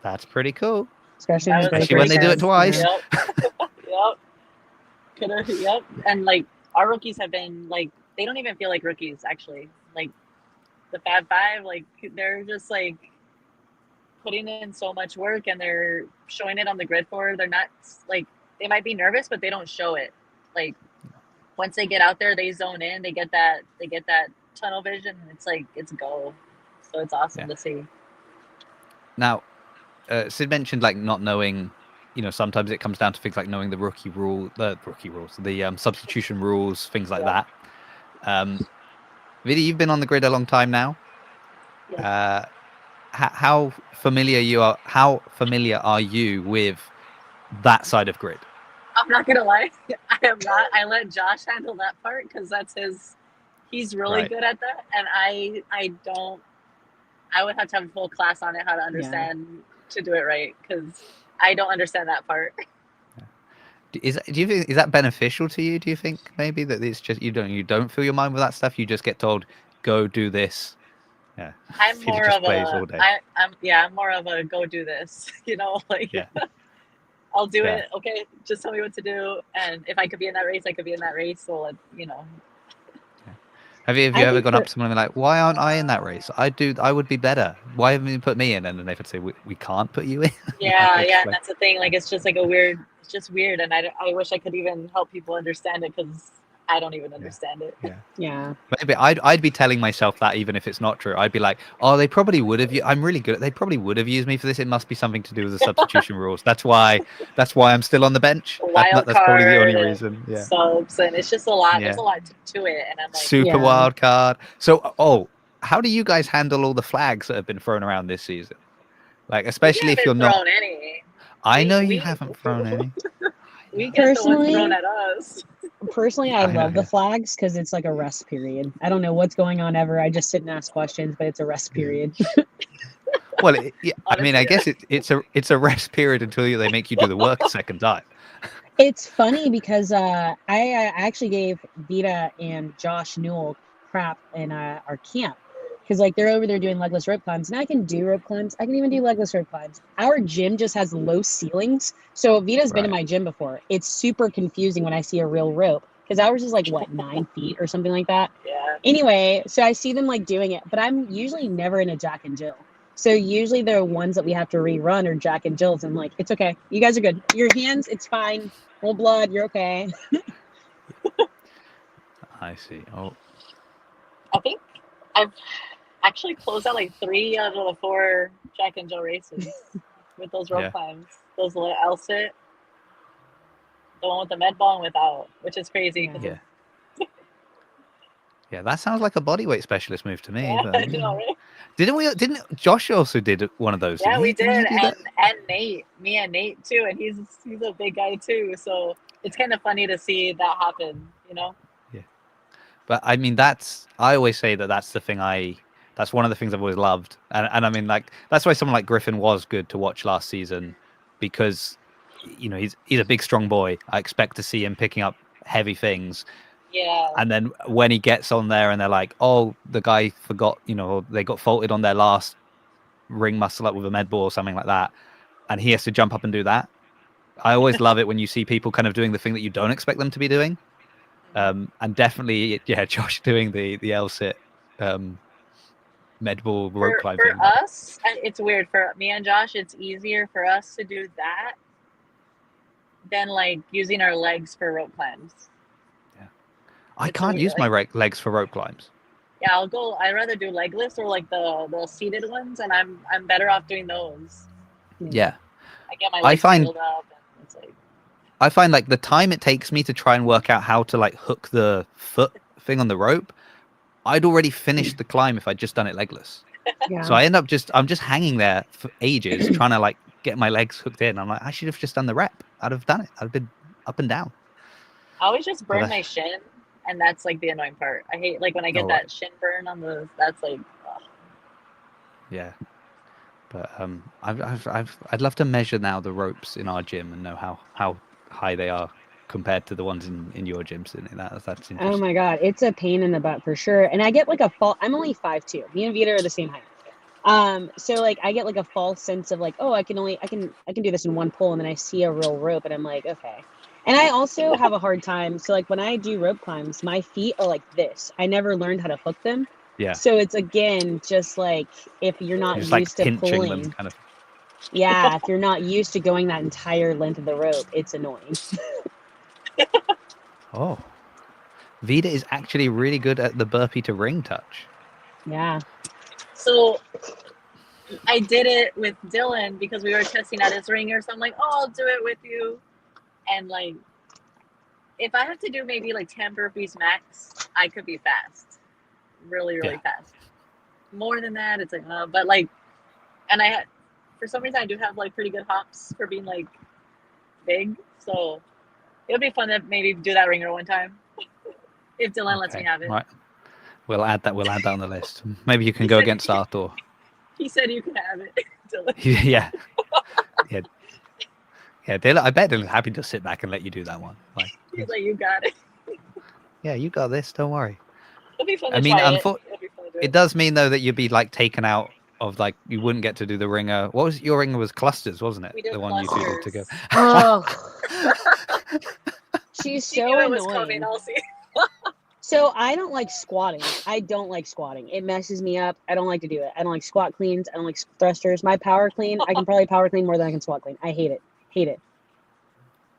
that's pretty cool, especially when they do it twice. Yep. And like our rookies have been like, they don't even feel like rookies actually. Like the Fab Five, like they're just like putting in so much work and they're showing it on the grid floor. They're not like, they might be nervous, but they don't show it. Like once they get out there, they zone in, they get that tunnel vision, and it's like, it's go. So it's awesome to see. Now, Sid mentioned like not knowing, sometimes it comes down to things like knowing the rookie rules, the substitution rules, things like that. Vida, you've been on the grid a long time now. Yes. How familiar are you with that side of grid? I'm not gonna lie, I am not. I let Josh handle that part because that's he's really good at that, and I don't. I would have to have a full class on it, how to understand to do it right, because I don't understand that part. Do you think is that beneficial to you? Do you think maybe that it's just you don't fill your mind with that stuff? You just get told go do this. Yeah, I'm more of I'm more of a go do this. I'll do it. Okay, just tell me what to do, and if I could be in that race, I could be in that race. So Have you ever gone up to someone and been like, why aren't I in that race? I would be better. Why haven't you put me in? And then they would say, we can't put you in. Yeah, that's the thing. Like, it's just like it's just weird. And I wish I could even help people understand it, because I don't even understand it. Yeah. Maybe I'd be telling myself that even if it's not true. I'd be like, oh, they probably would have. I'm really good. They probably would have used me for this. It must be something to do with the substitution rules. That's why I'm still on the bench. That's probably the only reason. Yeah. Subs, and it's just a lot. There's a lot to it, and I'm like, super wild card. So, how do you guys handle all the flags that have been thrown around this season? Like, especially if you're not. Any. I know you haven't thrown any. We get the ones thrown at us. Personally, I love the flags because it's like a rest period. I don't know what's going on ever. I just sit and ask questions, but it's a rest period. Well, I mean, I guess it's a rest period until they make you do the work a second time. It's funny because I actually gave Vida and Josh Newell crap in our camp. Because like they're over there doing legless rope climbs, and I can do rope climbs. I can even do legless rope climbs. Our gym just has low ceilings. So Vita's been in my gym before. It's super confusing when I see a real rope, because ours is like 9 feet or something like that. Yeah. Anyway, so I see them like doing it, but I'm usually never in a Jack and Jill. So usually the ones that we have to rerun are Jack and Jills. I'm like, it's okay. You guys are good. Your hands, it's fine. Full blood, you're okay. I see. Oh. I think I've actually closed out like 3 out of the 4 Jack and Jill races with those rope climbs. Those L-sit, the one with the med ball and without, which is crazy. Yeah, that sounds like a bodyweight specialist move to me. Yeah, but, I know, right? Didn't Josh also did one of those? Yeah, we did, and Nate, me and Nate too, and he's a big guy too. So it's kind of funny to see that happen, Yeah. But I mean, I always say that's the thing that's one of the things I've always loved, and I mean, like that's why someone like Griffin was good to watch last season, because he's a big strong boy. I expect to see him picking up heavy things. Yeah. And then when he gets on there and they're like, oh, the guy forgot, they got faulted on their last ring muscle up with a med ball or something like that, and he has to jump up and do that. I always love it when you see people kind of doing the thing that you don't expect them to be doing. And definitely, Josh doing the L-sit med ball rope climb thing. For us, it's weird. For me and Josh, it's easier for us to do that than like using our legs for rope climbs. I can't use my legs for rope climbs. Yeah, I'd rather do legless or like the seated ones, and I'm better off doing those. Yeah. I get my I legs find- tangled up, and it's like, I find like the time it takes me to try and work out how to like hook the foot thing on the rope, I'd already finished the climb if I'd just done it legless. Yeah. So I end up I'm just hanging there for ages trying to like get my legs hooked in. I'm like, I should have just done the rep. I'd have done it. I'd have been up and down. I always just burn But my shin, and that's like the annoying part. I hate like when I get Alright. that shin burn on the. That's like, ugh. Yeah. But I'd love to measure now the ropes in our gym and know how high they are compared to the ones in your gym, Sydney. That's interesting. Oh my God, it's a pain in the butt for sure. And I get like a fall. I'm only 5'2". Me and Vita are the same height. So like I get like a false sense of like, oh, I can do this in one pull, and then I see a real rope, and I'm like, okay. And I also have a hard time. So like when I do rope climbs, my feet are like this. I never learned how to hook them. Yeah. So it's again just like if you're not Just like used to pinching pulling. them kind of. Yeah, if you're not used to going that entire length of the rope, it's annoying. Oh. Vida is actually really good at the burpee to ring touch. Yeah. So I did it with Dylan because we were testing out his ringer. So I'm like, oh, I'll do it with you. And like, if I have to do maybe like 10 burpees max, I could be fast, really fast. More than that, it's like, but like, and for some reason, I do have like pretty good hops for being like big. So it would be fun to maybe do that ringer one time if Dylan lets me have it. Right. We'll add that on the list. Maybe you can go against Arthur. He said you can have it, Dylan. Yeah. Yeah, Dylan, I bet Dylan's happy to sit back and let you do that one. Like, He's like, you got it. yeah, you got this. Don't worry. It'll be fun I to mean, try it. It'll be fun to do it does mean though that you'd be like taken out of like you wouldn't get to do the ringer. What was your ringer? Was clusters, wasn't it? We did the one clusters. you two did to go. Oh. She's She knew so it was annoying. coming, I'll see. So I don't like squatting. It messes me up. I don't like to do it. I don't like squat cleans. I don't like thrusters. My power clean, I can probably power clean more than I can squat clean. I hate it.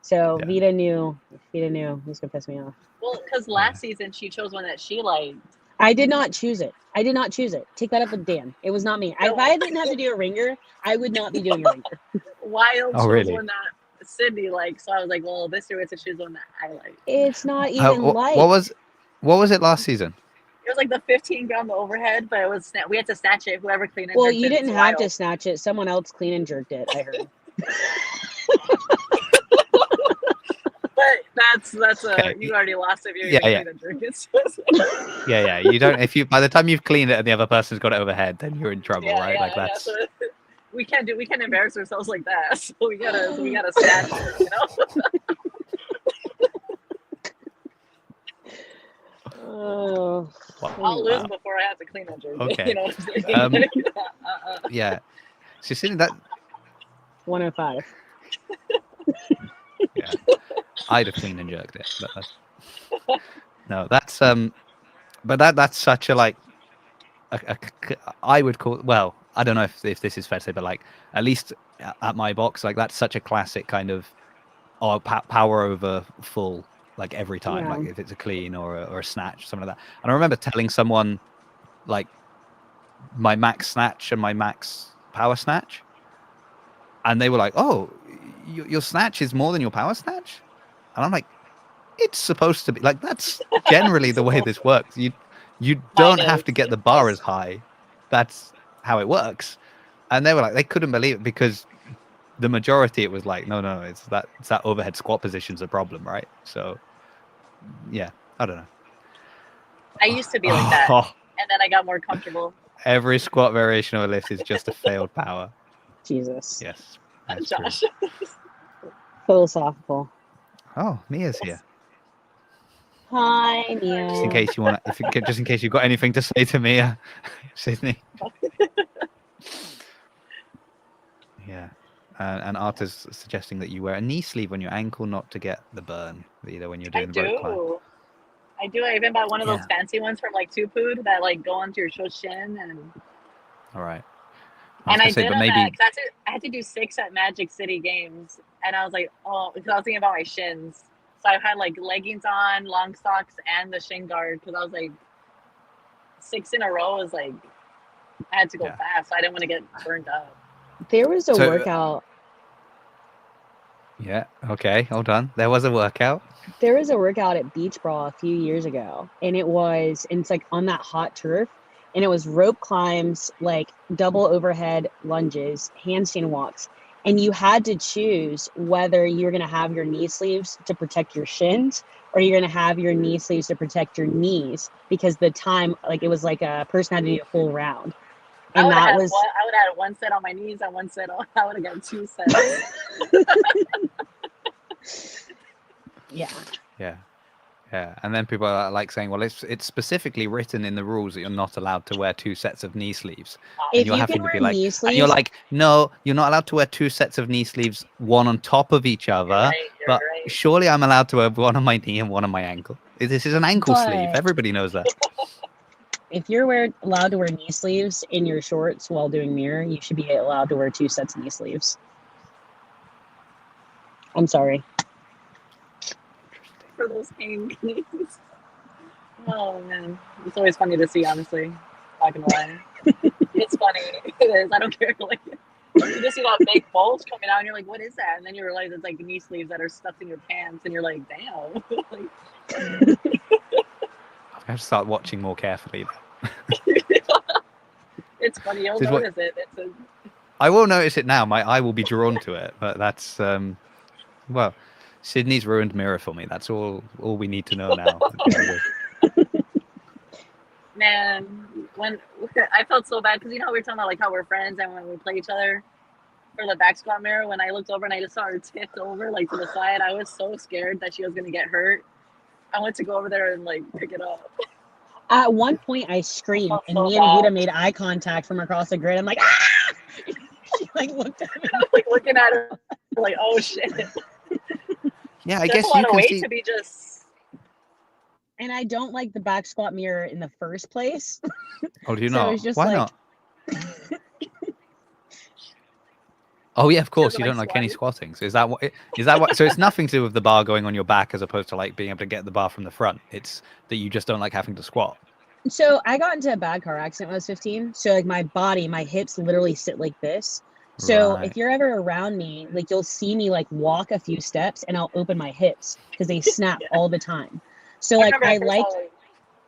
So Yeah. Vita knew it was gonna piss me off. Well, because last season she chose one that she liked. I did not choose it. Take that up with Dan. It was not me. If I didn't have to do a ringer, I would not be doing a ringer. Wild chose really? one that Sydney liked. So I was like, well, this year we have to choose one that I like. It's not even like. What was it last season? It was like the 15 gram overhead, but it was we had to snatch it. Whoever cleaned it. Well, jerked you it, didn't it's have wild. to snatch it. Someone else clean and jerked it. I heard. But that's Okay. you already lost if you're Yeah, gonna yeah. clean and jerk it. Yeah. You don't. If you by the time you've cleaned it and the other person's got it overhead, then you're in trouble, right? Like that's. So we can't embarrass ourselves like that. So we gotta snatch it, you know. Oh. I'll lose before I have to clean that jerk. Okay. You know what I'm saying? Yeah. So Sydney, that 105. yeah, I'd have cleaned and jerked it. But that's but that's such a like I would call well I don't know if this is fair to say, but like at least at my box, like that's such a classic kind of power over full, like every time, Yeah. like if it's a clean or a snatch, something like that. And I remember telling someone like my max snatch and my max power snatch, and they were like, oh, your snatch is more than your power snatch? And I'm like, it's supposed to be like that's generally the way this works. You don't have to get the bar as high. That's how it works. And they were like, they couldn't believe it because the majority it was like, no, it's that overhead squat position's a problem, right? So yeah, I don't know. I used to be like that, and then I got more comfortable. Every squat variation of a lift is just a failed power. Jesus. Yes. That's Josh. true. Philosophical. Oh, Mia's here. Hi, Mia. Just in case you want, just in case you've got anything to say to Mia, Sydney. Yeah, and Arta's suggesting that you wear a knee sleeve on your ankle, not to get the burn either when you're doing the rope climb. I do. I even bought one of those fancy ones from like Tupood that like go onto your shin and. All right. And I did that because I had to do 6 at Magic City Games, and I was like, oh, because I was thinking about my shins. So I had like leggings on, long socks, and the shin guard because I was like, 6 in a row was like, I had to go Yeah. fast. So I didn't want to get burned up. There was a So- workout. Yeah. Okay. Hold on. There was a workout. There was a workout at Beach Brawl a few years ago, and it's like on that hot turf, and it was rope climbs, like double overhead lunges, handstand walks, and you had to choose whether you were going to have your knee sleeves to protect your shins or you're going to have your knee sleeves to protect your knees, because the time, like, it was like a person had to do a full round. And I that would was have had one set on my knees and one set on. I would have got 2 sets. yeah. Yeah. Yeah. And then people are like saying, well, it's specifically written in the rules that you're not allowed to wear 2 sets of knee sleeves. If And you're you having can to wear be like, knee and sleeves, you're like, no, you're not allowed to wear 2 sets of knee sleeves, one on top of each other. You're But right. surely I'm allowed to wear one on my knee and one on my ankle. This is an ankle sleeve. But- Everybody knows that. if you're allowed to wear knee sleeves in your shorts while doing mirror, you should be allowed to wear 2 sets of knee sleeves. I'm sorry. For those pain knees. Oh man, it's always funny to see. Honestly, not gonna lie, it's funny. It is. I don't care. Like, you just see that big bulge coming out, and you're like, "What is that?" And then you realize it's like knee sleeves that are stuffed in your pants, and you're like, "Damn!" Like, I have to start watching more carefully. it's funny. You'll This is what- notice it. It's I will notice it now. My eye will be drawn to it. But that's well, Sydney's ruined mirror for me. That's all we need to know now. man, when I felt so bad because you know we were talking about like how we're friends and when we play each other for the back squat mirror. When I looked over and I just saw her tipped over like to the side, I was so scared that she was gonna get hurt. I went to go over there and like pick it up. At one point, I screamed, felt and so me and bad. Vita made eye contact from across the grid. I'm like, ah! She like looked at me. Like looking at her, like, oh shit. Yeah, I That's guess a lot you of can weight see. to be just. And I don't like the back squat mirror in the first place. Oh, do you So it not? was just Why like- not? Oh yeah, of course. doesn't You don't like like any squatting. So is that what? Is that what? So it's nothing to do with the bar going on your back as opposed to like being able to get the bar from the front. It's that you just don't like having to squat. So I got into a bad car accident when I was 15. So like my hips literally sit like this. So Right. if you're ever around me, like you'll see me like walk a few steps and I'll open my hips because they snap Yeah. all the time. So like remember I at first like, was like,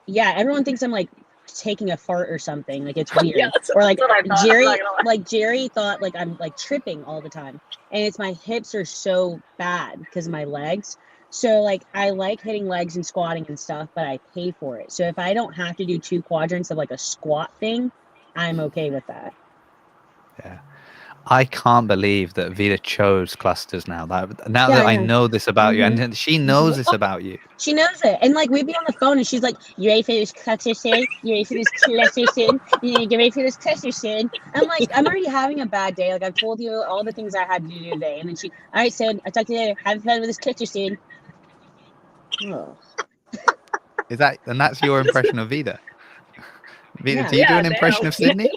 yeah, everyone thinks I'm like taking a fart or something. Like it's weird. Yeah, or like that's what I thought, I'm Jerry, not gonna lie. like Jerry thought like I'm like tripping all the time. And it's my hips are so bad because of my legs. So like I like hitting legs and squatting and stuff, but I pay for it. So if I don't have to do 2 quadrants of like a squat thing, I'm okay with that. Yeah. I can't believe that Vida chose clusters now. Now Yeah, that I I know. know this about you, Mhm. and she knows this about you. She knows it. And like we'd be on the phone and she's like, you ready for this cluster Sid? You ready for this cluster Sid? You get ready for this cluster Sid? I'm like, I'm already having a bad day. Like I've told you all the things I had to do today. And then she, all right, Sid, I'll talk to you later. Have fun with this cluster Sid. Oh. Is that and that's your impression of Vida? Vida, Yeah. do you do Yeah, an impression damn. of Sydney?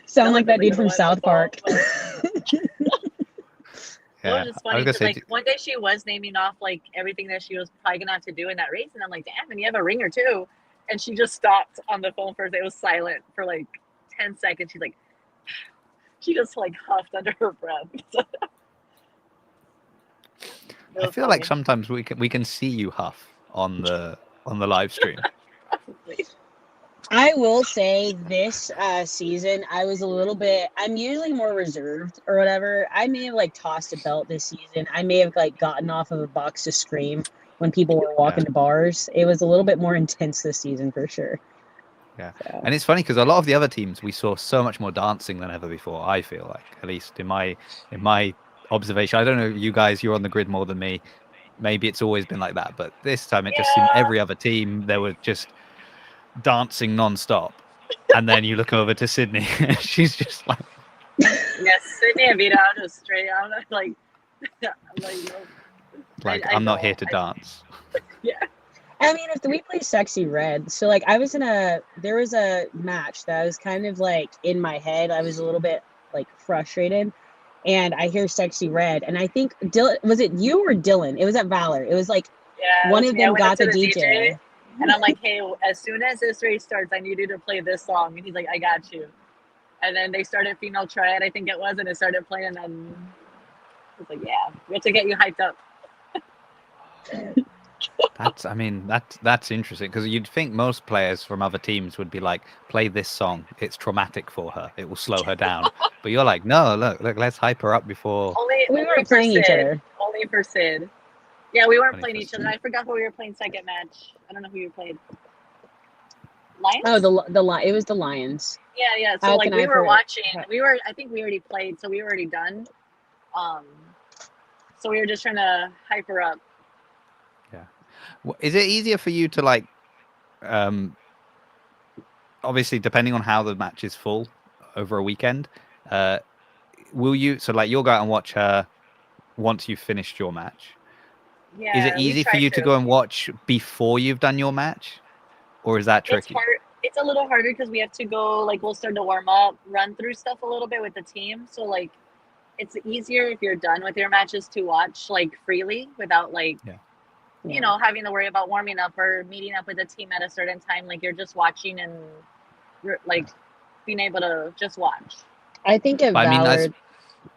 Sound like that dude the from one South on Park. the phone. It Yeah, was just I funny was gonna 'cause, say, like one day she was naming off like everything that she was probably gonna have to do in that race, and I'm like, damn, and you have a ringer too. And she just stopped on the phone first. It was silent for like 10 seconds. She's like, she just like huffed under her breath. I feel like sometimes we can see you huff on the live stream. I will say this season, I was a little bit, I'm usually more reserved or whatever. I may have like tossed a belt this season. I may have like gotten off of a box to scream when people were walking to bars. It was a little bit more intense this season for sure. Yeah. So, And it's funny because a lot of the other teams we saw so much more dancing than ever before. I feel like, at least in my observation. I don't know, you guys, you're on the grid more than me. Maybe it's always been like that, but this time it just seemed Yeah. every other team there were just dancing non-stop. And then you look over to Sydney, and she's just like, Yes, Sydney and Vida, I'm just straight. I'm not like, I'm like, no. I I'm not know, here to I- dance. Yeah. I mean, if we play Sexy Red, so like I was there was a match that I was kind of like in my head. I was a little bit like frustrated. And I hear Sexy Red, and I think was it you or Dylan? It was at Valor. It was like Yeah, one it was of me. I them went up got to the DJ. And I'm like, hey, as soon as this race starts, I need you to play this song. And he's like, I got you. And then they started Female Triad, I think it was, and it started playing. And I was like, yeah, we have to get you hyped up. That's interesting, because you'd think most players from other teams would be like, play this song, it's traumatic for her, it will slow her down. But you're like, no, look, let's hype her up before. We were playing each other. Only for Sid. Yeah, we weren't Only playing for each other. Sid. I forgot who we were playing second match. I don't know who you played. Lions? Oh, it was the Lions. Yeah. So How like can we I were forget? watching. I think we already played, so we were already done. So we were just trying to hype her up. Is it easier for you to like, obviously depending on how the match is full over a weekend, will you, so like you'll go out and watch her once you've finished your match? Yeah. Is it easy for you to go and watch before you've done your match, or is that tricky? It's hard. It's a little harder because we have to go, like, we'll start to warm up, run through stuff a little bit with the team. So like, it's easier if you're done with your matches to watch like freely without like, you know, having to worry about warming up or meeting up with the team at a certain time. Like you're just watching and like being able to just watch. I think at But I mean, Valor,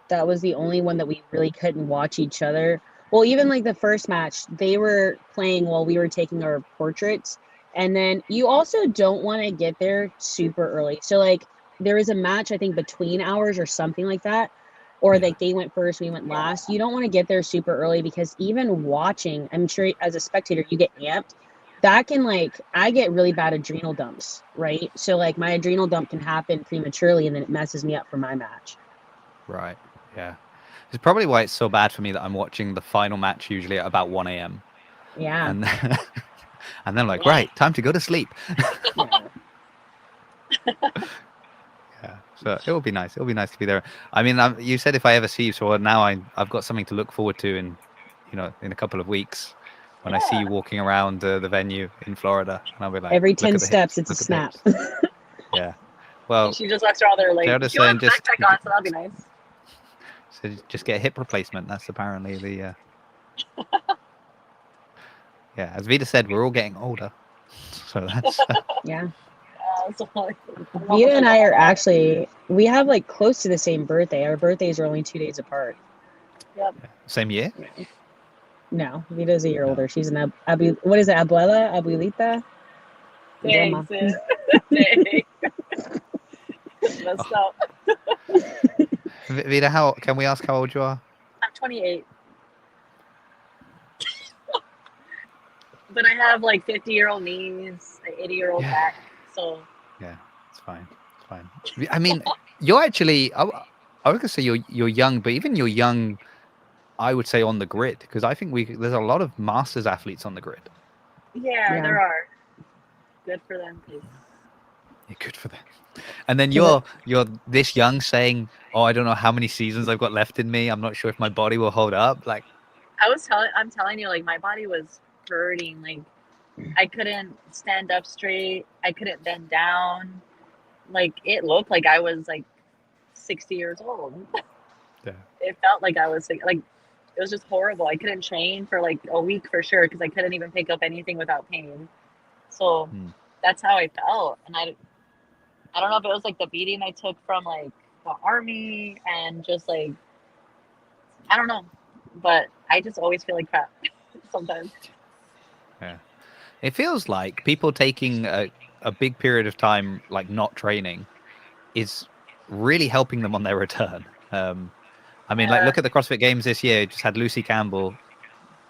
that was the only one that we really couldn't watch each other. Well, even like the first match, they were playing while we were taking our portraits. And then you also don't want to get there super early. So like there was a match, I think, between hours or something like that. Or like they went first, we went last. You don't want to get there super early, because even watching, I'm sure as a spectator, you get amped. That can like, I get really bad adrenal dumps, right? So like my adrenal dump can happen prematurely and then it messes me up for my match. Right. Yeah. It's probably why it's so bad for me that I'm watching the final match usually at about 1 a.m. Yeah. And and then like, right, time to go to sleep. Yeah. So it will be nice. It'll be nice to be there. I mean, you said if I ever see you, so now I've got something to look forward to in a couple of weeks when I see you walking around the venue in Florida, and I'll be like, every look 10 at the steps, hips, it's a look at the snap. hips. Yeah. Well, She just walks around there like, they're you just have saying a backpack on, so that'll be nice. So just get a hip replacement. That's apparently the. Yeah, as Vita said, we're all getting older, so that's. Yeah. So, Vita and I are actually, we have like close to the same birthday. Our birthdays are only 2 days apart. Yep. Same year? No, Vita's a year older. She's an what is it, abuela, abuelita? Grandma. Thanks. Messed up. Vita, can we ask how old you are? I'm 28. But I have like 50-year-old knees, an 80-year-old back, so. Yeah, it's fine. It's fine. I mean, you're actually, I was gonna say you're young, but even you're young, I would say, on the grid, because I think there's a lot of Masters athletes on the grid. Yeah, there are. Good for them, please. Yeah, good for them. And then you're this young saying, "Oh, I don't know how many seasons I've got left in me. I'm not sure if my body will hold up." Like, I'm telling you, like my body was hurting. Like I couldn't stand up straight. I couldn't bend down. Like it looked like I was like 60 years old. Yeah. It felt like I was like it was just horrible. I couldn't train for like a week for sure because I couldn't even pick up anything without pain. So that's how I felt. And I don't know if it was like the beating I took from like the army and just like, I don't know, but I just always feel like crap sometimes. Yeah. It feels like people taking a big period of time, like not training, is really helping them on their return. I mean, like, look at the CrossFit Games this year. It just had Lucy Campbell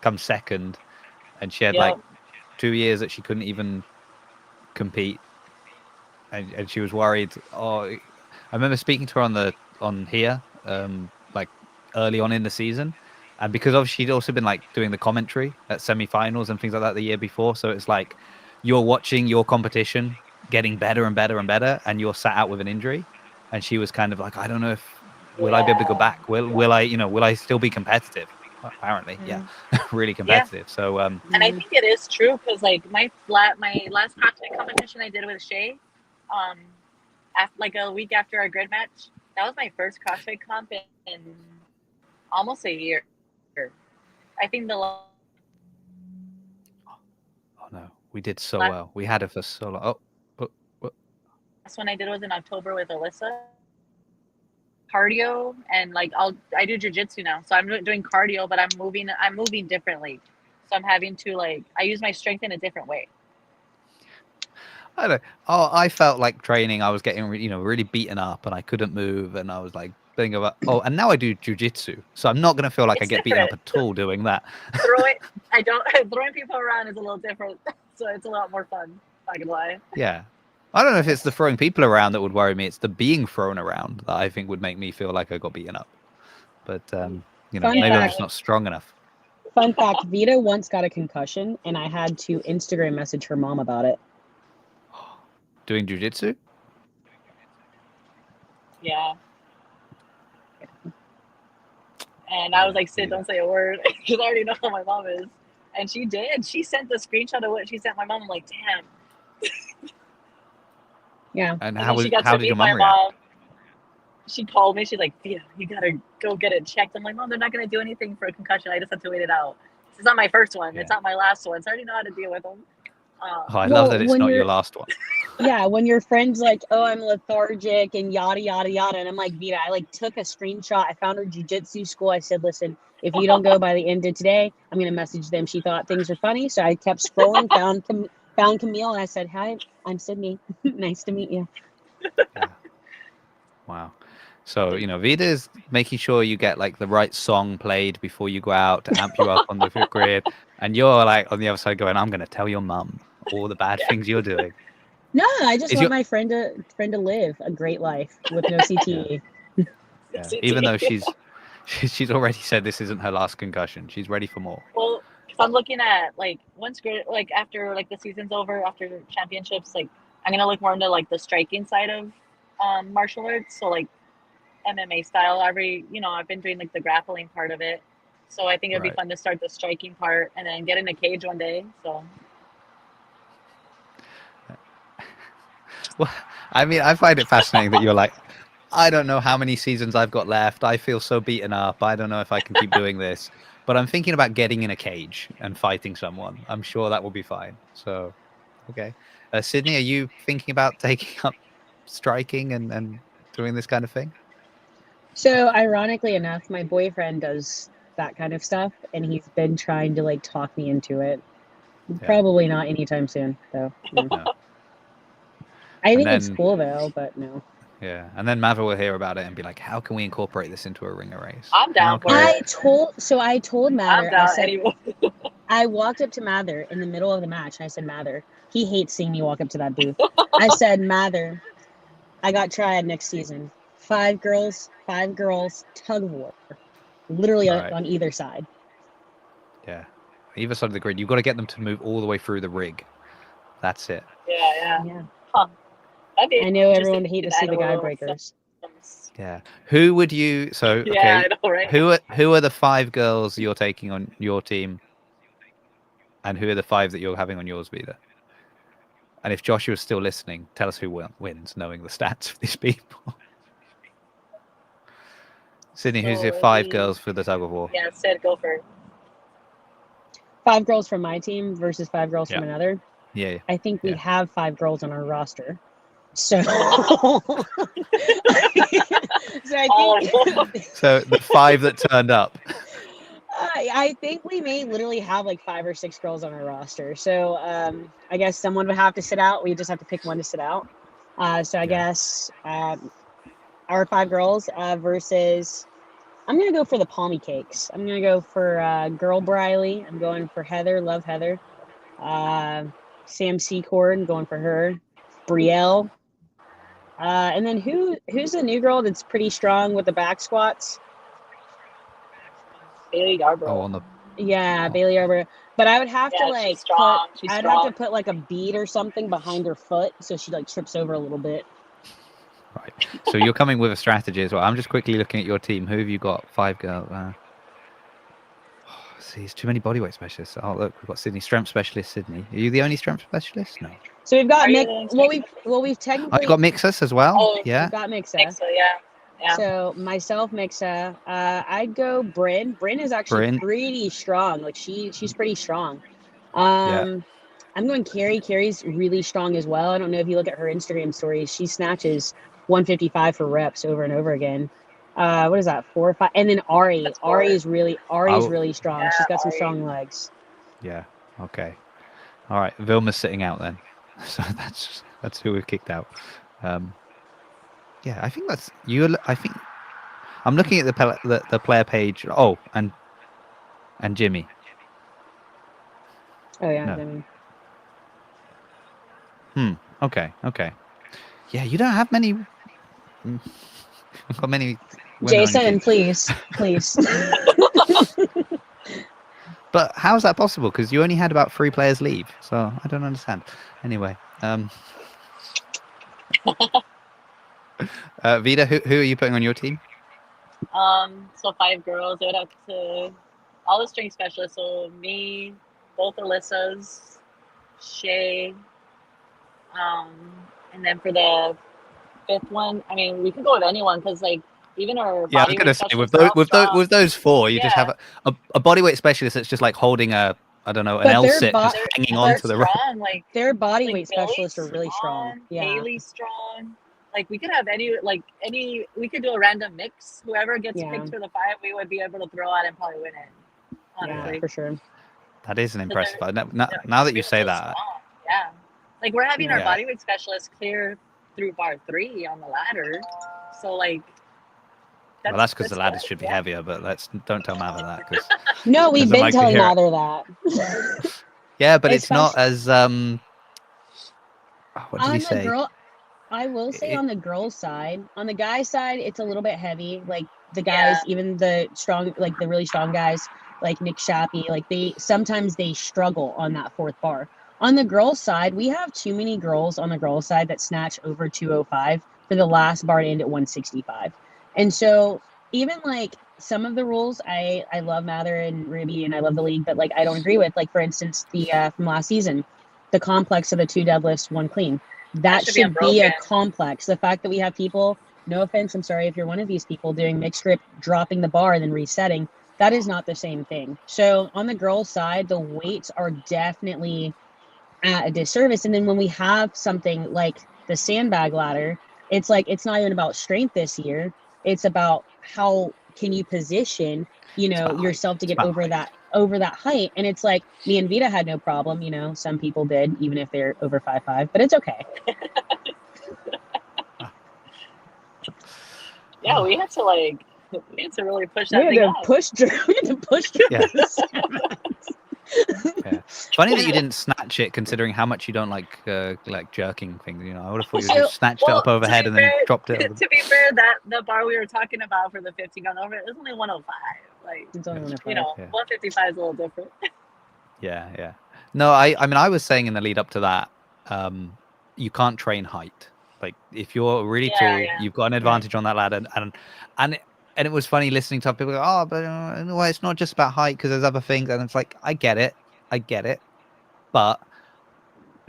come second, and she had like 2 years that she couldn't even compete, and she was worried. Oh, I remember speaking to her on here, like early on in the season, and because obviously she'd also been like doing the commentary at semifinals and things like that the year before, so it's like you're watching your competition getting better and better and better, and you're sat out with an injury, and she was kind of like, I don't know if will I be able to go back? Will I still be competitive? Apparently, really competitive. So and I think it is true because like my last CrossFit competition I did with Shay, like a week after our grid match, that was my first CrossFit comp in almost a year. I think oh no, We did so Last- well. We had it for so long. Last one I did was in October with Alyssa. Cardio and like I do jujitsu now, so I'm doing cardio, but I'm moving differently. So I'm having to I use my strength in a different way. I don't. Oh, I felt like training. I was getting really beaten up, and I couldn't move, and I was like thinking about and now I do jujitsu, so I'm not gonna feel like I It's get beaten up different. at all doing that. Throwing people around is a little different, so it's a lot more fun. Not gonna lie. Yeah. I don't know if it's the throwing people around that would worry me. It's the being thrown around that I think would make me feel like I got beaten up. But maybe I'm just not strong enough. Fun fact: Vita once got a concussion, and I had to Instagram message her mom about it. Doing jujitsu? Yeah. And I was like, Sid, don't say a word, because I already know how my mom is. And she did. She sent the screenshot of what she sent my mom. I'm like, damn. Yeah. And how did your mom react? She called me. She's like, Vita, you gotta go get it checked. I'm like, Mom, they're not gonna do anything for a concussion. I just have to wait it out. It's not my first one. Yeah. It's not my last one. So I already know how to deal with them. I love that it's not your last one. Yeah, when your friend's like, oh, I'm lethargic and yada, yada, yada. And I'm like, Vita, I took a screenshot. I found her jiu-jitsu school. I said, listen, if you don't go by the end of today, I'm going to message them. She thought things were funny. So I kept scrolling, found Camille. And I said, hi, I'm Sydney. Nice to meet you. Yeah. Wow. So, Vida is making sure you get the right song played before you go out to amp you up on the grid. And you're on the other side going, I'm going to tell your mum all the bad things you're doing. No, I just want my friend to live a great life with no CTE. Yeah. Even though she's already said this isn't her last concussion. She's ready for more. Well, because I'm looking at once after the season's over, after championships, I'm gonna look more into the striking side of martial arts. So MMA style. I've been doing the grappling part of it. So I think it'd be fun to start the striking part and then get in a cage one day. So. Well, I mean, I find it fascinating that you're I don't know how many seasons I've got left. I feel so beaten up. I don't know if I can keep doing this. But I'm thinking about getting in a cage and fighting someone. I'm sure that will be fine. So, okay. Sydney, are you thinking about taking up striking and doing this kind of thing? So, ironically enough, my boyfriend does that kind of stuff, and he's been trying to talk me into it. Yeah. Probably not anytime soon, though. No. I think it's cool though, but no. Yeah, and then Mava will hear about it and be like, "How can we incorporate this into a ringer race?" I'm down for it. I told Mather. I said, I walked up to Mather in the middle of the match. And I said, Mather, he hates seeing me walk up to that booth. I said, Mather, I got triad next season. 5 girls, tug of war, literally on either side. Yeah, either side of the grid. You've got to get them to move all the way through the rig. That's it. Yeah. Huh. I know everyone would hate to see the guy breakers. Yeah. Who would you? So okay. Yeah, I know, right? Who are the 5 girls you're taking on your team, and who are the 5 that you're having on yours, Vida? And if Joshua's still listening, tell us who wins, knowing the stats of these people. Sydney, who's your 5 girls for the tug of war? Yeah, Sid, go for it. 5 girls from my team versus 5 girls from another. Yeah. I think we have 5 girls on our roster. So, so the 5 that turned up. I think we may literally have 5 or 6 girls on our roster. So I guess someone would have to sit out. We just have to pick one to sit out. So I guess our 5 girls versus. I'm gonna go for the Palmy Cakes. I'm gonna go for Girl Briley. I'm going for Heather. Love Heather. Sam Secord. I'm going for her. Brielle. And then who's the new girl that's pretty strong with the back squats? Bailey Yarbrough. Bailey Yarbrough. But I would have to she's strong. I'd have to put a bead or something behind her foot so she trips over a little bit. Right. So you're coming with a strategy as well. I'm just quickly looking at your team. Who have you got? 5 girls. See, it's too many bodyweight specialists. Oh, look, we've got Sydney, strength specialist. Sydney, are you the only strength specialist? No. So we've got we've technically. I've got mixers as well. Oh, yeah. We've got Mixa. Yeah. So myself, Mixa. I'd go Bryn. Bryn is actually pretty strong. She's pretty strong. I'm going Carrie. Carrie's really strong as well. I don't know if you look at her Instagram stories. She snatches 155 for reps over and over again. What is that? 4 or 5? And then Ari. That's Ari's four. really strong. Yeah, She's got some Ari. strong legs. Yeah. Okay. All right. Vilma's sitting out then. So that's who we've kicked out. Yeah, I think that's you. I think I'm looking at the player page. Oh, and Jimmy. Oh yeah. No. Okay. Yeah, you don't have many. Got many. Jason, please. But how's that possible? Because you only had about 3 players leave, so I don't understand. Anyway, Vida, who are you putting on your team? So 5 girls. It would have to all the strength specialists. So me, both Alyssa's, Shay, and then for the 5th one, I mean, we could go with anyone because like even our Yeah, I was gonna say with those 4, you just have a bodyweight specialist that's just like holding a an L-sit just hanging on to the rope. Like their bodyweight specialists are really strong. Yeah, Haley's strong. Like we could have any. We could do a random mix. Whoever gets picked for the 5, we would be able to throw out and probably win it. Honestly, yeah, for sure. That is an impressive. Now that you say that, yeah, like we're having our bodyweight specialists clear through bar 3 on the ladder. So like. That's because the ladders should be heavier, but don't tell Mather that. Cause, no, we've been telling Mather that. Yeah, but it's not as what did he say? I will say on the girls' side, on the guys' side, it's a little bit heavy. Like the guys, even the strong, like the really strong guys, like Nick Shappy, like sometimes they struggle on that 4th bar. On the girls' side, we have too many girls on the girls' side that snatch over 205 for the last bar to end at 165. And so even like some of the rules, I love Mather and Ruby and I love the league, but like I don't agree with. Like for instance, the from last season, the complex of the 2 deadlifts, 1 clean. That should be a complex. The fact that we have people, no offense, I'm sorry if you're one of these people doing mixed grip, dropping the bar and then resetting, that is not the same thing. So on the girls' side, the weights are definitely at a disservice. And then when we have something like the sandbag ladder, it's like it's not even about strength this year. It's about how can you position, yourself to get over that height. And it's like me and Vida had no problem. Some people did, even if they're over 5'5", but it's okay. Yeah, we had to really push that thing up. We had to push. Yeah. Yeah. Funny that you didn't snatch it, considering how much you don't like jerking things. I would have thought you just snatched it up overhead and then dropped it. To be fair, that the bar we were talking about for the 15 gun over, it was only 105. Like it's only 105. 155 is a little different. Yeah. No, I mean, I was saying in the lead up to that, you can't train height. Like if you're really tall, you've got an advantage on that ladder, and it was funny listening to people go, but it's not just about height because there's other things. And it's like, I get it. But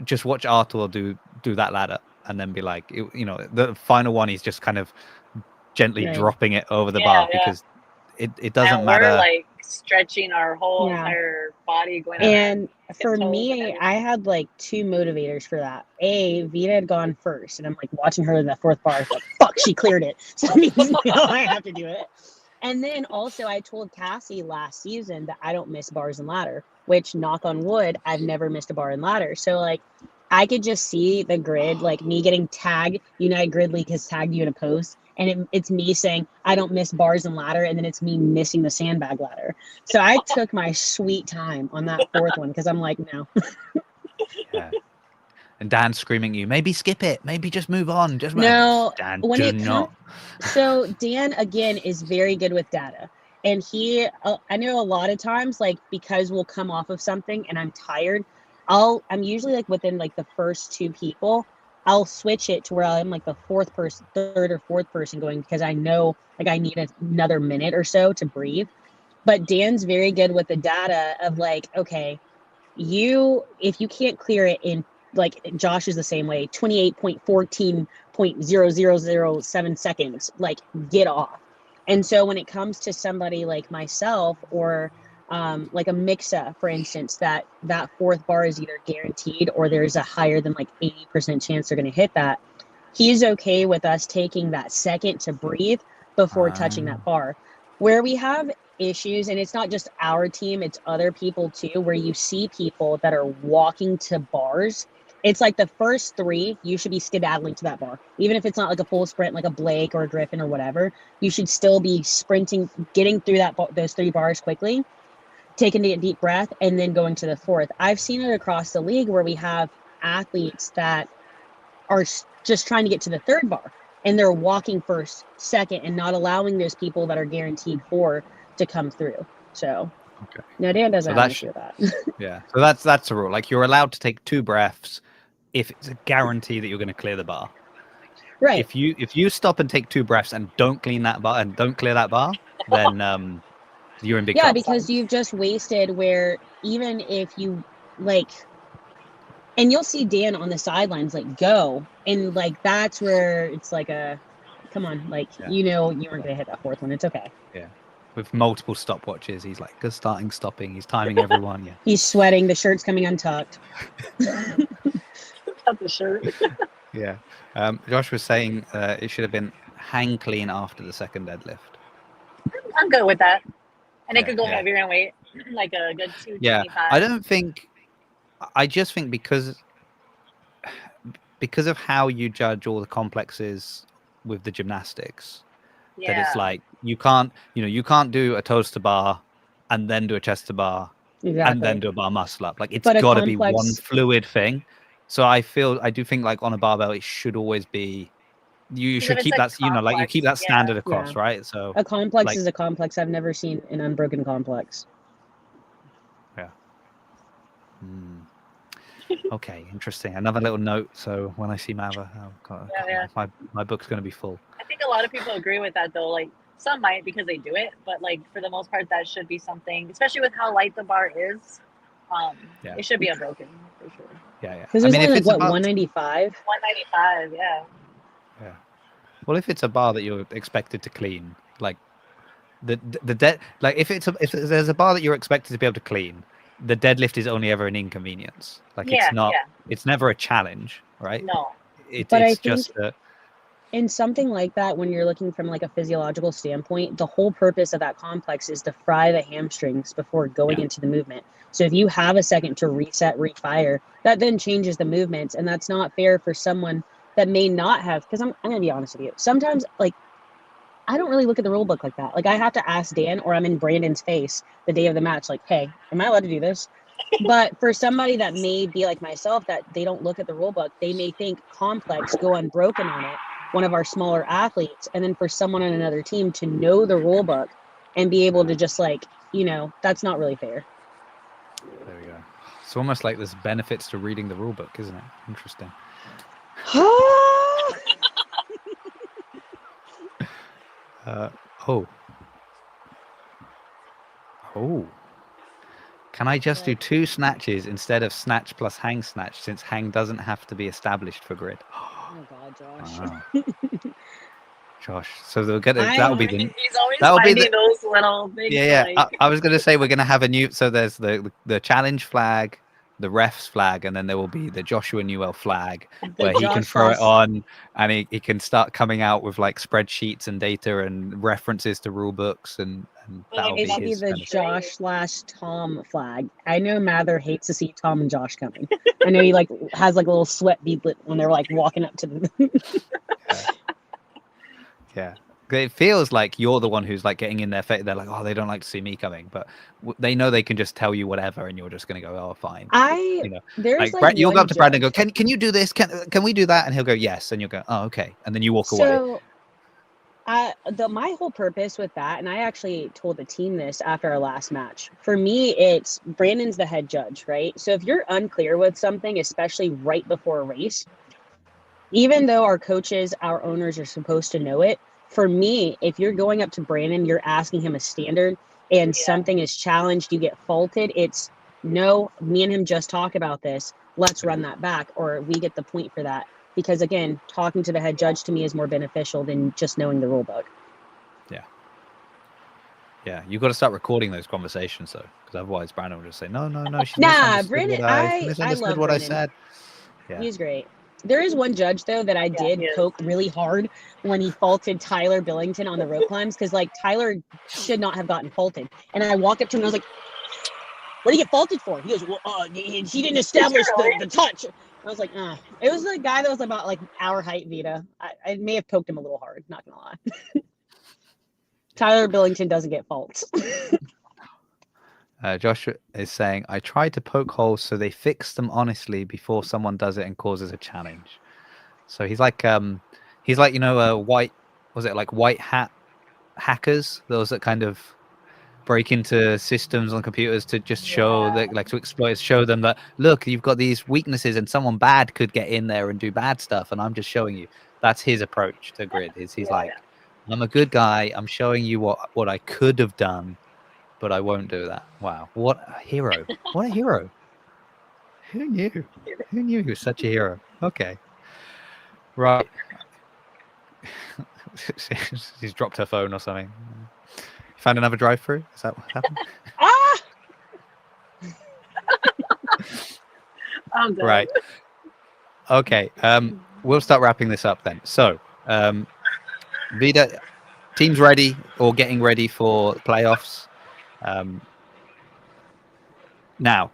just watch Artur do that ladder and then be like, the final one, he's just kind of gently dropping it over the bar because it doesn't matter. We're like stretching our whole entire body going. And for me, I had like 2 motivators for that. Vida had gone first, and I'm like watching her in that 4th bar. Like, fuck, she cleared it. So that means I have to do it. And then also I told Cassie last season that I don't miss bars and ladder, which knock on wood, I've never missed a bar and ladder. So like I could just see the grid, like me getting tagged. United Grid League has tagged you in a post. And it's me saying, I don't miss bars and ladder. And then it's me missing the sandbag ladder. So I took my sweet time on that 4th one because I'm like, no. Yeah. And Dan's screaming at you, maybe skip it. Maybe just move on. No, Dan, when do it not. So Dan, again, is very good with data. And I know a lot of times, like, because we'll come off of something and I'm tired, I'm usually like within like the first 2 people. I'll switch it to where I'm like the 3rd or 4th person going because I know like I need another minute or so to breathe. But Dan's very good with the data of like, okay, if you can't clear it in, like Josh is the same way, 28.14.0007 seconds, like get off. And so when it comes to somebody like myself or like a mixa, for instance, that fourth bar is either guaranteed or there's a higher than like 80% chance they're going to hit that. He's okay with us taking that second to breathe before touching that bar. Where we have issues, and it's not just our team, it's other people too, where you see people that are walking to bars. It's like the first three, you should be skedaddling to that bar. Even if it's not like a full sprint, like a Blake or a Griffin or whatever, you should still be sprinting, getting through those 3 bars quickly, taking a deep breath, and then going to the fourth. I've seen it across the league where we have athletes that are just trying to get to the 3rd bar, and they're walking first, second, and not allowing those people that are guaranteed 4 to come through. So, okay. No, Dan doesn't have an issue with that. Yeah. So that's a rule. Like, you're allowed to take 2 breaths if it's a guarantee that you're going to clear the bar. Right. If you stop and take 2 breaths and don't clean that bar and don't clear that bar, then you're in big trouble. Yeah, because you've just wasted where even if you like, and you'll see Dan on the sidelines like go, and like that's where it's like a, come on, like you weren't gonna hit that 4th one. It's okay. Yeah. With multiple stopwatches, he's like starting, stopping. He's timing everyone. Yeah. He's sweating. The shirt's coming untucked. Cut the shirt. Yeah. Josh was saying it should have been hang clean after the second deadlift. I'm good with that. And it could go yeah. heavier in weight, like a good 225. I just think because of how you judge all the complexes with the gymnastics, that it's like you can't do a toes to bar and then do a chest to bar and then do a bar muscle up. Like, it's got to be one fluid thing. So I do think like on a barbell it should always be, you should keep that, like you keep that standard across, right? So a complex is a complex. I've never seen an unbroken complex. Yeah. Okay, interesting. Another little note. So when I see Mava, my book's going to be full. I think a lot of people agree with that, though. Like, some might because they do it, but like for the most part, that should be something, especially with how light the bar is. It should be unbroken for sure. Yeah. Because it's only like, what, 195? 195, yeah. Yeah. Well, if it's a bar that you're expected to clean, like if there's a bar that you're expected to be able to clean, the deadlift is only ever an inconvenience. Like, it's never a challenge, right? No. It's just in something like that, when you're looking from like a physiological standpoint, the whole purpose of that complex is to fry the hamstrings before going into the movement. So if you have a second to reset, refire, that then changes the movements. And that's not fair for someone that may not have, because I'm going to be honest with you. Sometimes, like, I don't really look at the rule book like that. Like, I have to ask Dan, or I'm in Brandon's face the day of the match, like, hey, am I allowed to do this? But for somebody that may be like myself, that they don't look at the rule book, they may think complex, go unbroken on it, one of our smaller athletes, and then for someone on another team to know the rule book and be able to just like, that's not really fair. There we go. It's almost like there's benefits to reading the rule book, isn't it? Interesting. Can I just do 2 snatches instead of snatch plus hang snatch, since hang doesn't have to be established for grid? Oh God, Josh. Wow. Josh, so they'll get he's always finding those little things. I was going to say we're going to have a new. So there's the challenge flag, the refs flag, and then there will be the Joshua Newell flag where he can throw it on, and he can start coming out with like spreadsheets and data and references to rule books, and that'll be his the Josh/Tom flag. I know Mather hates to see Tom and Josh coming. I know he like has like a little sweat bead when they're like walking up to the. Yeah. It feels like you're the one who's like getting in their face. They're like, oh, they don't like to see me coming, but they know they can just tell you whatever, and you're just going to go, oh, fine. There's like you'll go up to Brandon and go, can you do this? Can we do that? And he'll go, yes, and you'll go, oh, okay, and then you walk away. My whole purpose with that, and I actually told the team this after our last match. For me, it's Brandon's the head judge, right? So if you're unclear with something, especially right before a race, even though our coaches, our owners are supposed to know it, for me, if you're going up to Brandon, you're asking him a standard and something is challenged, you get faulted. It's no, me and him just talk about this. Let's run that back, or we get the point for that. Because again, talking to the head judge to me is more beneficial than just knowing the rule book. Yeah, you've got to start recording those conversations though, because otherwise Brandon will just say, no, she's Nah, misunderstood Brandon, what I misunderstood love what I Brandon. said. Yeah. He's great. There is one judge though that I did he is. poke really hard when he faulted Tyler Billington on the rope climbs, because like Tyler should not have gotten faulted. And I walked up to him and I was like, "What did he get faulted for?" He goes, "Well, he didn't establish the touch." I was like, It was the guy that was about like our height, Vita. I may have poked him a little hard, not gonna lie. Tyler Billington doesn't get faults. Josh is saying, I tried to poke holes so they fix them honestly before someone does it and causes a challenge. So he's like white, was it like white hat hackers? Those that kind of break into systems on computers to just show that, like, to exploit, show them that, look, you've got these weaknesses and someone bad could get in there and do bad stuff. And I'm just showing you. That's his approach to grid. He's like, I'm a good guy. I'm showing you what I could have done, but I won't do that. Wow. What a hero. What a hero. Who knew? Who knew he was such a hero? Okay. Right. She's dropped her phone or something. Found another drive-through? Is that what happened? I'm done. Right. Okay. We'll start wrapping this up then. So, Vida, team's ready or getting ready for playoffs. Now,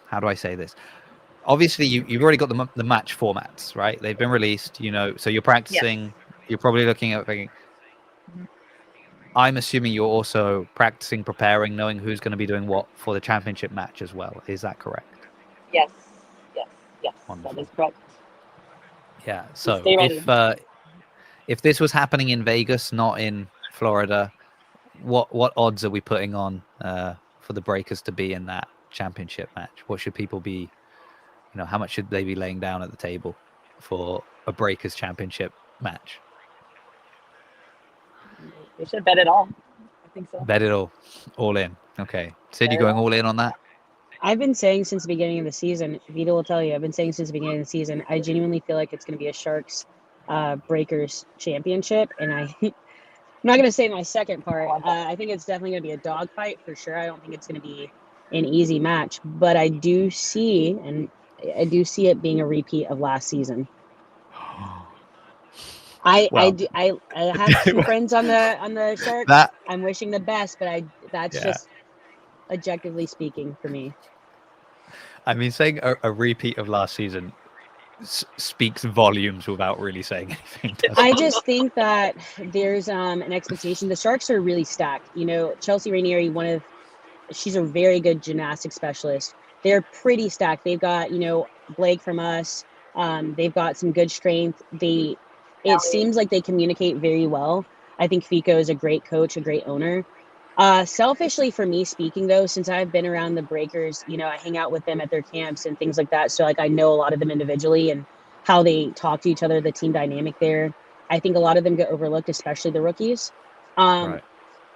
how do I say this? Obviously, you've already got the match formats, right? They've been released, so you're practicing. Yes. You're probably looking at thinking, I'm assuming you're also practicing, preparing, knowing who's going to be doing what for the championship match as well. Is that correct? Yes. Wonderful. That is correct. Yeah. So Stay ready. if this was happening in Vegas, not in Florida, what odds are we putting on for the Breakers to be in that championship match? What should people be? How much should they be laying down at the table for a Breakers championship match? You should bet it all. I think so. Bet it all in. Okay. Sid, you going all in on that? I've been saying since the beginning of the season, Vita will tell you, I've been saying since the beginning of the season, I genuinely feel like it's going to be a Sharks Breakers championship. And I'm not going to say my second part. I think it's definitely going to be a dogfight for sure. I don't think it's going to be an easy match, but I do see it being a repeat of last season. I have some friends on the Sharks. I'm wishing the best, but that's just objectively speaking for me. I mean, saying a repeat of last season speaks volumes without really saying anything. I just think that there's an expectation. The Sharks are really stacked. Chelsea Rainieri, she's a very good gymnastics specialist. They're pretty stacked. They've got, Blake from us. They've got some good strength. It seems like they communicate very well. I think Fico is a great coach, a great owner. Selfishly for me speaking though, since I've been around the Breakers, I hang out with them at their camps and things like that. So like I know a lot of them individually and how they talk to each other, the team dynamic there. I think a lot of them get overlooked, especially the rookies. Right.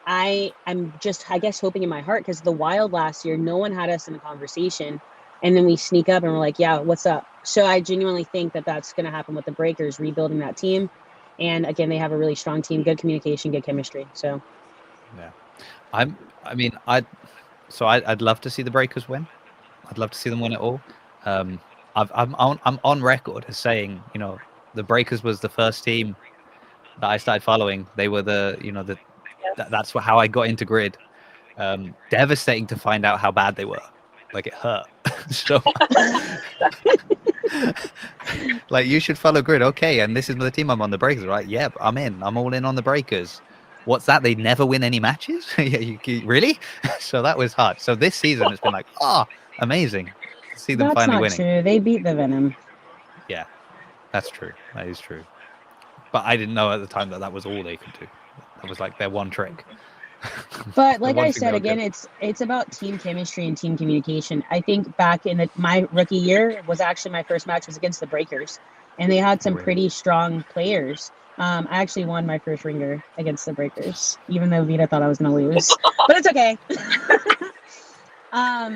I'm just, I guess, hoping in my heart, because the Wild last year, no one had us in the conversation. And then we sneak up and we're like, yeah, what's up? So I genuinely think that that's going to happen with the Breakers, rebuilding that team. And again, they have a really strong team, good communication, good chemistry. So, yeah. I'd love to see the Breakers win. I'd love to see them win it all. I'm on record as saying, the Breakers was the first team that I started following. They were that's how I got into grid. Devastating to find out how bad they were. Like, it hurt. So, like, you should follow grid. Okay, and this is the team I'm on, the Breakers, right? Yeah, I'm in. I'm all in on the Breakers. What's that? They never win any matches? Really? So that was hard. So this season it's been like, amazing to see them finally winning. That's not true. They beat the Venom. Yeah, that's true. That is true. But I didn't know at the time that was all they could do. That was like their one trick. But like I said, again, it's about team chemistry and team communication. I think back in my rookie year was actually my first match was against the Breakers, and they had some pretty strong players. I actually won my first ringer against the Breakers, even though Vita thought I was going to lose. But it's okay. I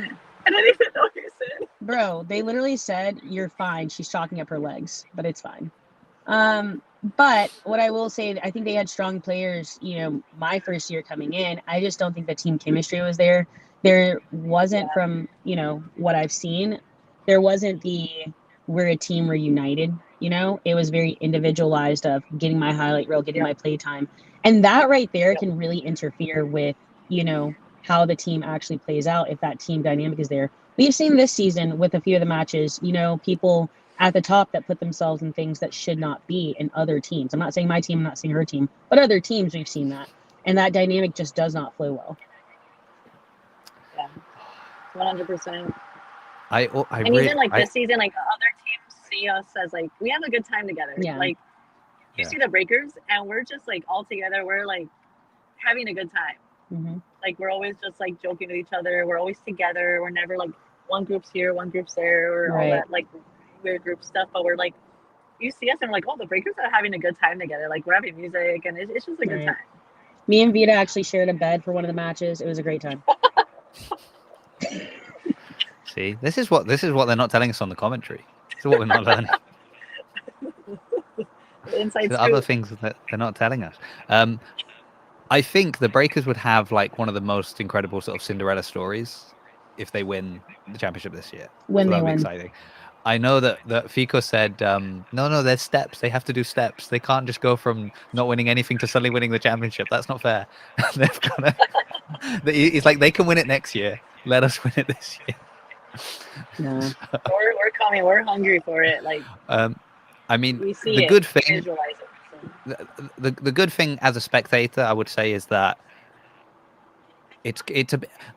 didn't even know what you said. Bro, they literally said, you're fine. She's chalking up her legs, but it's fine. But what I will say, I think they had strong players, my first year coming in. I just don't think the team chemistry was there. There wasn't from, what I've seen, there wasn't we're a team, we're united, it was very individualized of getting my highlight reel, getting my play time. And that right there can really interfere with, how the team actually plays out if that team dynamic is there. We've seen this season with a few of the matches, people at the top that put themselves in things that should not be in other teams. I'm not saying my team, I'm not saying her team, but other teams we've seen that. And that dynamic just does not flow well. Yeah, 100%. And even like this season, like other teams see us as like, we have a good time together. Yeah. Like you see the Breakers and we're just like all together. We're like having a good time. Mm-hmm. Like we're always just like joking with each other. We're always together. We're never like one group's here, one group's there, or all that like weird group stuff. But we're like, you see us and we're like, oh, the Breakers are having a good time together. Like we're having music and it's just a good time. Me and Vita actually shared a bed for one of the matches. It was a great time. See, this is what they're not telling us on the commentary. This is what we're not learning. Inside the other things that they're not telling us. I think the Breakers would have like one of the most incredible sort of Cinderella stories if they win the championship this year. When so they that'd be win. exciting. I know that Fico said, no, there's steps. They have to do steps. They can't just go from not winning anything to suddenly winning the championship. That's not fair. They've got to. He's like, they can win it next year. Let us win it this year. No. We're coming. We're hungry for it. Like, I mean, we see the it, good thing. visualize it. So. The good thing as a spectator, I would say, is that it's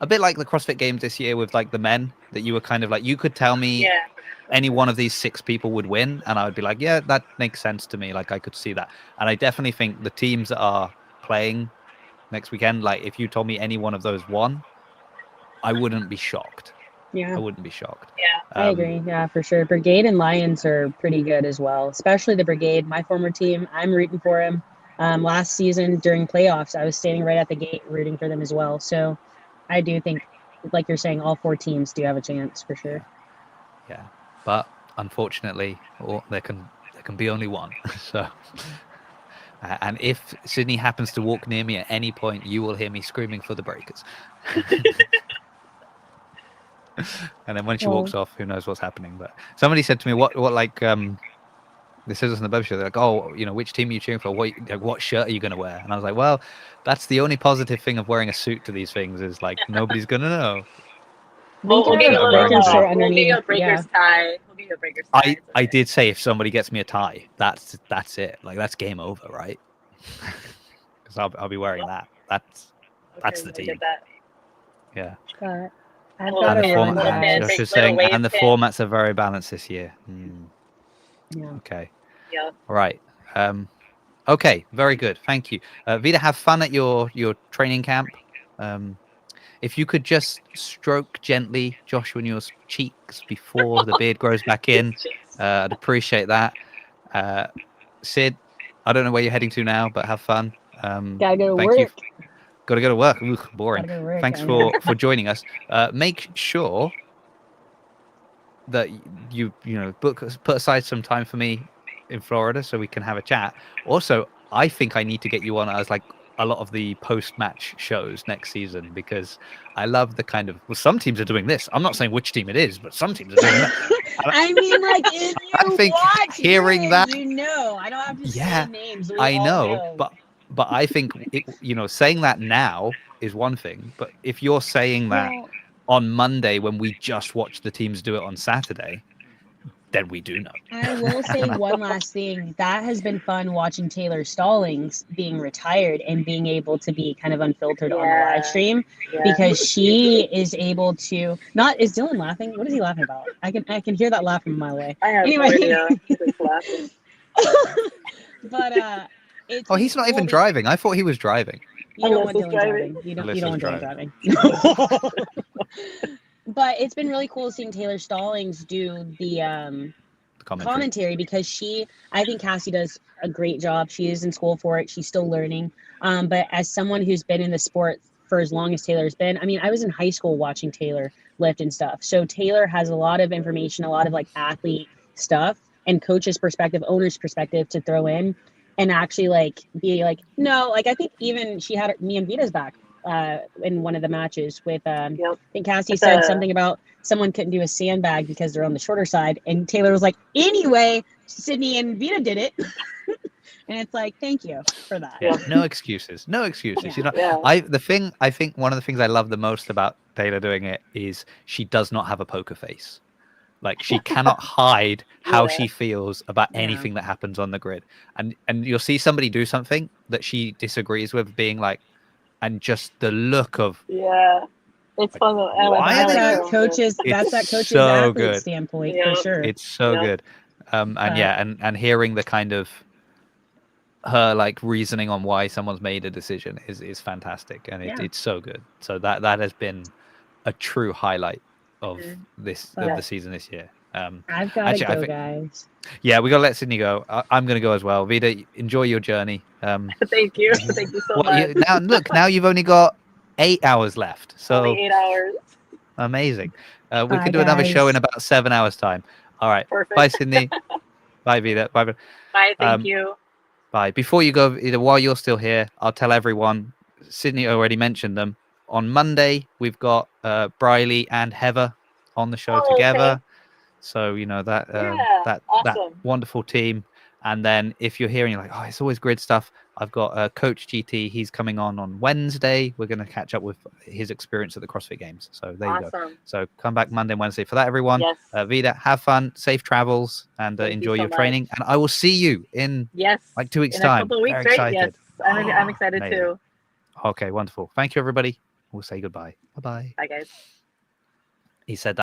a bit like the CrossFit Games this year with like the men, that you were kind of like, you could tell me any one of these 6 people would win, and I would be like, yeah, that makes sense to me. Like I could see that. And I definitely think the teams that are playing next weekend, like if you told me any one of those won, I wouldn't be shocked. Yeah, I wouldn't be shocked. Yeah, I agree. Yeah, for sure. Brigade and Lions are pretty good as well, especially the Brigade, my former team. I'm rooting for him. Last season during playoffs, I was standing right at the gate rooting for them as well. So I do think, like you're saying, all 4 teams do have a chance for sure. Yeah, but unfortunately, there can be only one. So, and if Sydney happens to walk near me at any point, you will hear me screaming for the Breakers. And then when she walks off, who knows what's happening? But somebody said to me, "What like this is on the Bub Show." They're like, "Oh, which team are you cheering for? What shirt are you going to wear?" And I was like, "Well, that's the only positive thing of wearing a suit to these things is like nobody's going to know." We'll get you a Breakers shirt We'll get you a underneath. Breakers tie. We'll get you a Breakers tie. I did say if somebody gets me a tie, that's it. Like that's game over, right? Because I'll be wearing that. That's the team. Yeah. But I've got a one Josh is saying, and the formats are very balanced this year. Yeah. Okay. Yeah. All right. Okay. Very good. Thank you. Vida, have fun at your training camp. If you could just stroke gently Joshua in your cheeks before the beard grows back in, I'd appreciate that. Sid, I don't know where you're heading to now, but have fun. Gotta go to work. Got to go to work. Ooh, boring. Gotta go to work, Thanks for joining us. Make sure that you put aside some time for me in Florida so we can have a chat. Also, I think I need to get you on as like a lot of the post-match shows next season, because I love the kind of, well, some teams are doing this. I'm not saying which team it is, but some teams are doing that. I mean, like, if you I think watch hearing it, that, I don't have to say names. I know, but I think saying that now is one thing, but if you're saying that on Monday when we just watched the teams do it on Saturday, then we do know. I will say one last thing. That has been fun watching Taylor Stallings being retired and being able to be kind of unfiltered on the live stream, because she is able to not. Is Dylan laughing? What is he laughing about? I can hear that laugh from a mile away. I have no idea. He's laughing. But he's not even driving. I thought he was driving. You don't want Dylan driving. You don't want Dylan driving. But it's been really cool seeing Taylor Stallings do the commentary, because I think Cassie does a great job. She is in school for it. She's still learning. But as someone who's been in the sport for as long as Taylor's been, I mean, I was in high school watching Taylor lift and stuff. So Taylor has a lot of information, a lot of like athlete stuff. and coach's perspective, owner's perspective to throw in and actually like be like, no, like I think even she had me and Vita's back in one of the matches with I think Cassie said something about someone couldn't do a sandbag because they're on the shorter side, and Taylor was like, anyway, Sydney and Vita did it. And it's like, thank you for that. Yeah, no excuses. No excuses. You know, I think one of the things I love the most about Taylor doing it is she does not have a poker face. Like she cannot hide how she feels about anything that happens on the grid. And you'll see somebody do something that she disagrees with, being like, and just the look of it's fun. That's that coach's so athlete good. standpoint for sure. It's so good. And hearing the kind of her like reasoning on why someone's made a decision is fantastic, and it's so good. So that has been a true highlight of the season this year. I've got to go, guys. Yeah, we got to let Sydney go. I'm going to go as well. Vida, enjoy your journey. Thank you so much. Now you've only got 8 hours left. So only 8 hours. Amazing. We can do another show in about 7 hours time. All right. Perfect. Bye, Sydney. Bye, Vida. Bye. Bye. Thank you. Bye. Before you go, either while you're still here, I'll tell everyone. Sydney already mentioned them. On Monday, we've got Briley and Heather on the show together. Okay. So you know that that wonderful team. And then if you're hearing, you're like, oh, it's always grid stuff. I've got Coach GT. He's coming on Wednesday. We're going to catch up with his experience at the CrossFit Games. So there you go. So come back Monday and Wednesday for that, everyone. Yes. Vida, have fun, safe travels, and enjoy your training. And I will see you in like 2 weeks' time. In a couple of weeks, right? Yes, I'm excited too. Okay, wonderful. Thank you, everybody. We'll say goodbye. Bye-bye. Bye, guys. He said that.